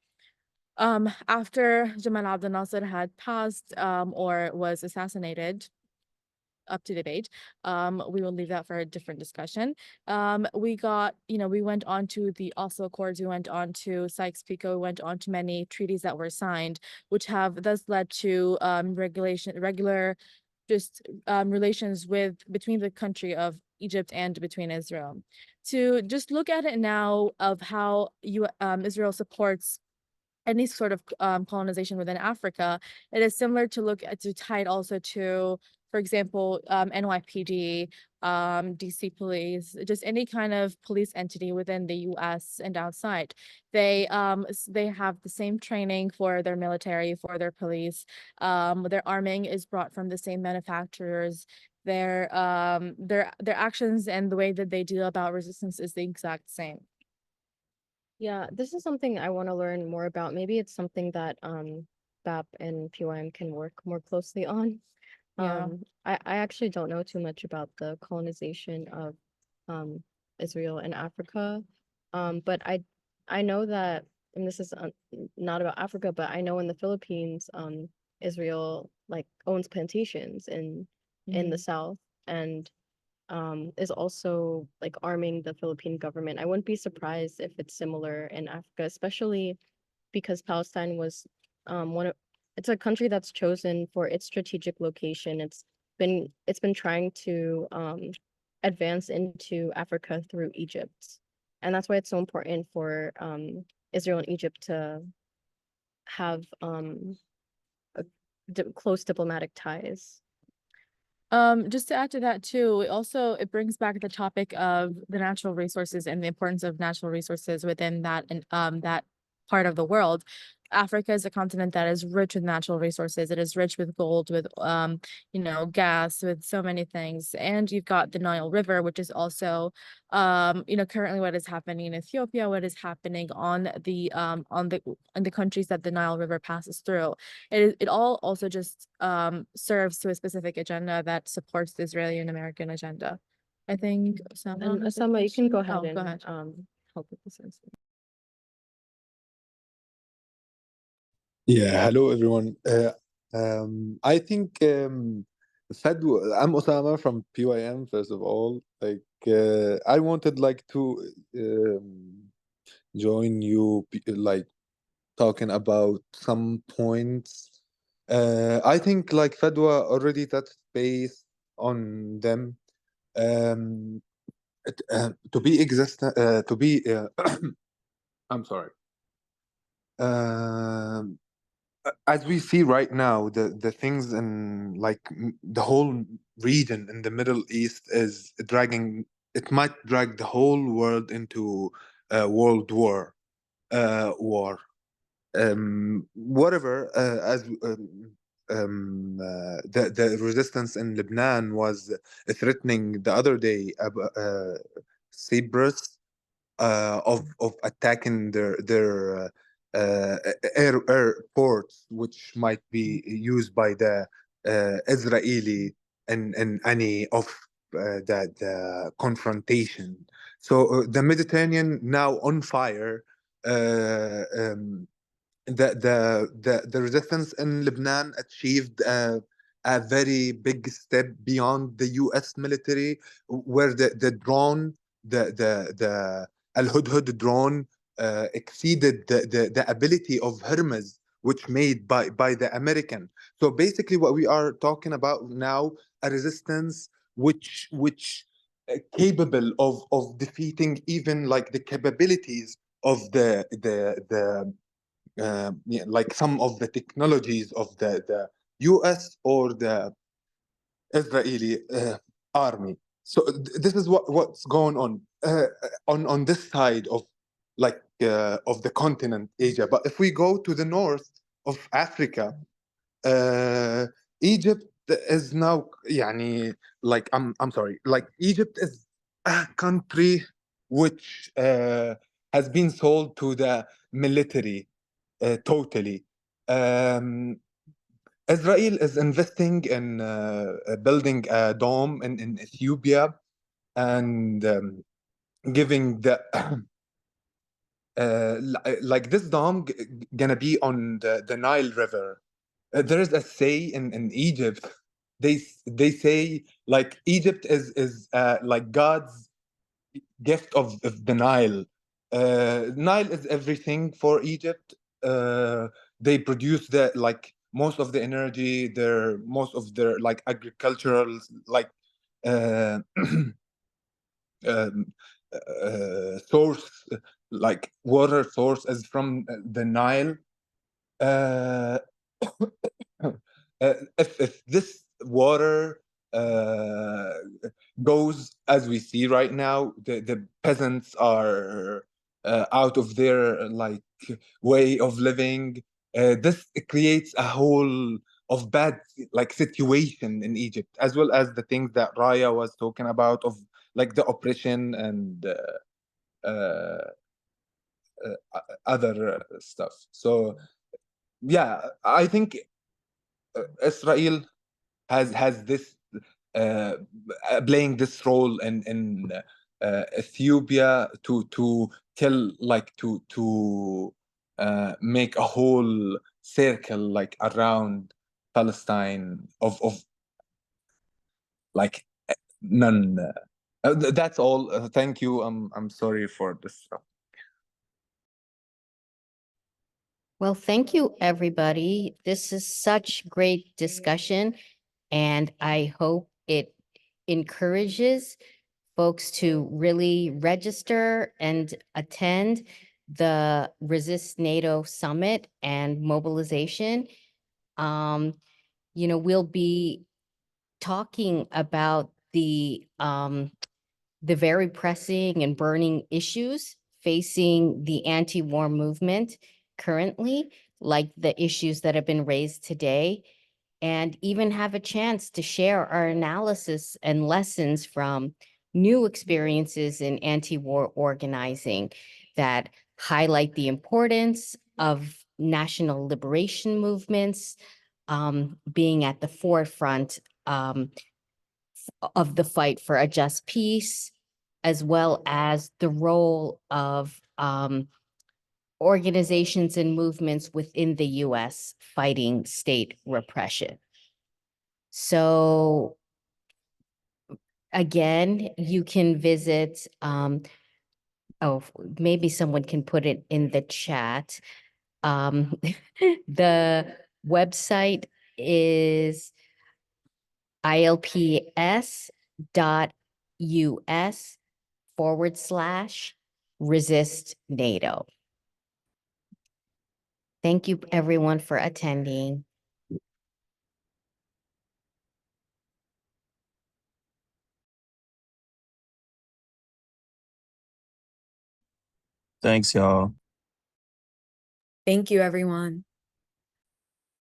After Jamal Abdel Nasser had passed or was assassinated, up to debate, we will leave that for a different discussion. We went on to the Oslo Accords, we went on to Sykes-Picot, we went on to many treaties that were signed, which have thus led to relations between the country of Egypt and between Israel. To just look at it now of how Israel supports any sort of colonization within Africa, it is similar to tie it also to, for example, NYPD, DC police, just any kind of police entity within the US and outside. They have the same training for their military, for their police. Their arming is brought from the same manufacturers. Their actions and the way that they deal about resistance is the exact same. Yeah, this is something I want to learn more about. Maybe it's something that BAP and PYM can work more closely on. Yeah. I actually don't know too much about the colonization of Israel and Africa. But I know that, and this is not about Africa, but I know in the Philippines, Israel like owns plantations in the south and is also like arming the Philippine government. I wouldn't be surprised if it's similar in Africa, especially because Palestine was it's a country that's chosen for its strategic location. It's been trying to advance into Africa through Egypt. And that's why it's so important for Israel and Egypt to have close diplomatic ties. Just to add to that too, it brings back the topic of the natural resources and the importance of natural resources within that and that part of the world. Africa is a continent that is rich with natural resources. It is rich with gold, with gas, with so many things. And you've got the Nile River, which is also currently what is happening in Ethiopia, what is happening on the countries that the Nile River passes through. It all also just serves to a specific agenda that supports the Israeli and American agenda. I think And Osama, you can go ahead and go ahead. help with this answer. Yeah, hello everyone. I think I'm Osama from PYM. First of all, I wanted to join you, talking about some points. I think Fadwa already touched base on them. To be existent, to be. I'm sorry. As we see right now, the things in the whole region in the Middle East is dragging. It might drag the whole world into a world war. Whatever. As the resistance in Lebanon was threatening the other day, Cyprus, of attacking their airports, which might be used by the Israeli in any of the confrontation. So the Mediterranean now on fire. The resistance in Lebanon achieved a very big step beyond the U.S. military, where the drone, the Al-Hudhud drone, exceeded the ability of Hermes, which made by the American. So basically, what we are talking about now, a resistance which capable of defeating even the capabilities of some of the technologies of the US or the Israeli army. So this is what's going on this side of the continent Asia. But if we go to the north of Africa, Egypt is now I'm sorry, Egypt is a country which has been sold to the military totally. Israel is investing in building a dome in Ethiopia and giving the this dome gonna be on the Nile River. There is a say in Egypt. They say Egypt is God's gift of the Nile. Nile is everything for Egypt. They produce most of the energy, most of their agricultural uh, source, water source is from the Nile. If this water goes as we see right now, the peasants are out of their way of living. This creates a whole of bad situation in Egypt, as well as the things that Raya was talking about of the oppression and other stuff. So yeah, I think Israel has this uh, playing this role in Ethiopia to tell like to make a whole circle like around Palestine of like none. That's all. Thank you. I'm sorry for this. Well, thank you, everybody. This is such great discussion, and I hope it encourages folks to really register and attend the Resist NATO Summit and mobilization. We'll be talking about the very pressing and burning issues facing the anti-war movement currently, like the issues that have been raised today, and even have a chance to share our analysis and lessons from new experiences in anti-war organizing that highlight the importance of national liberation movements being at the forefront of the fight for a just peace, as well as the role of organizations and movements within the US fighting state repression. So again, you can visit, maybe someone can put it in the chat. The website is ilps.us/resist NATO. Thank you, everyone, for attending. Thanks, y'all. Thank you, everyone.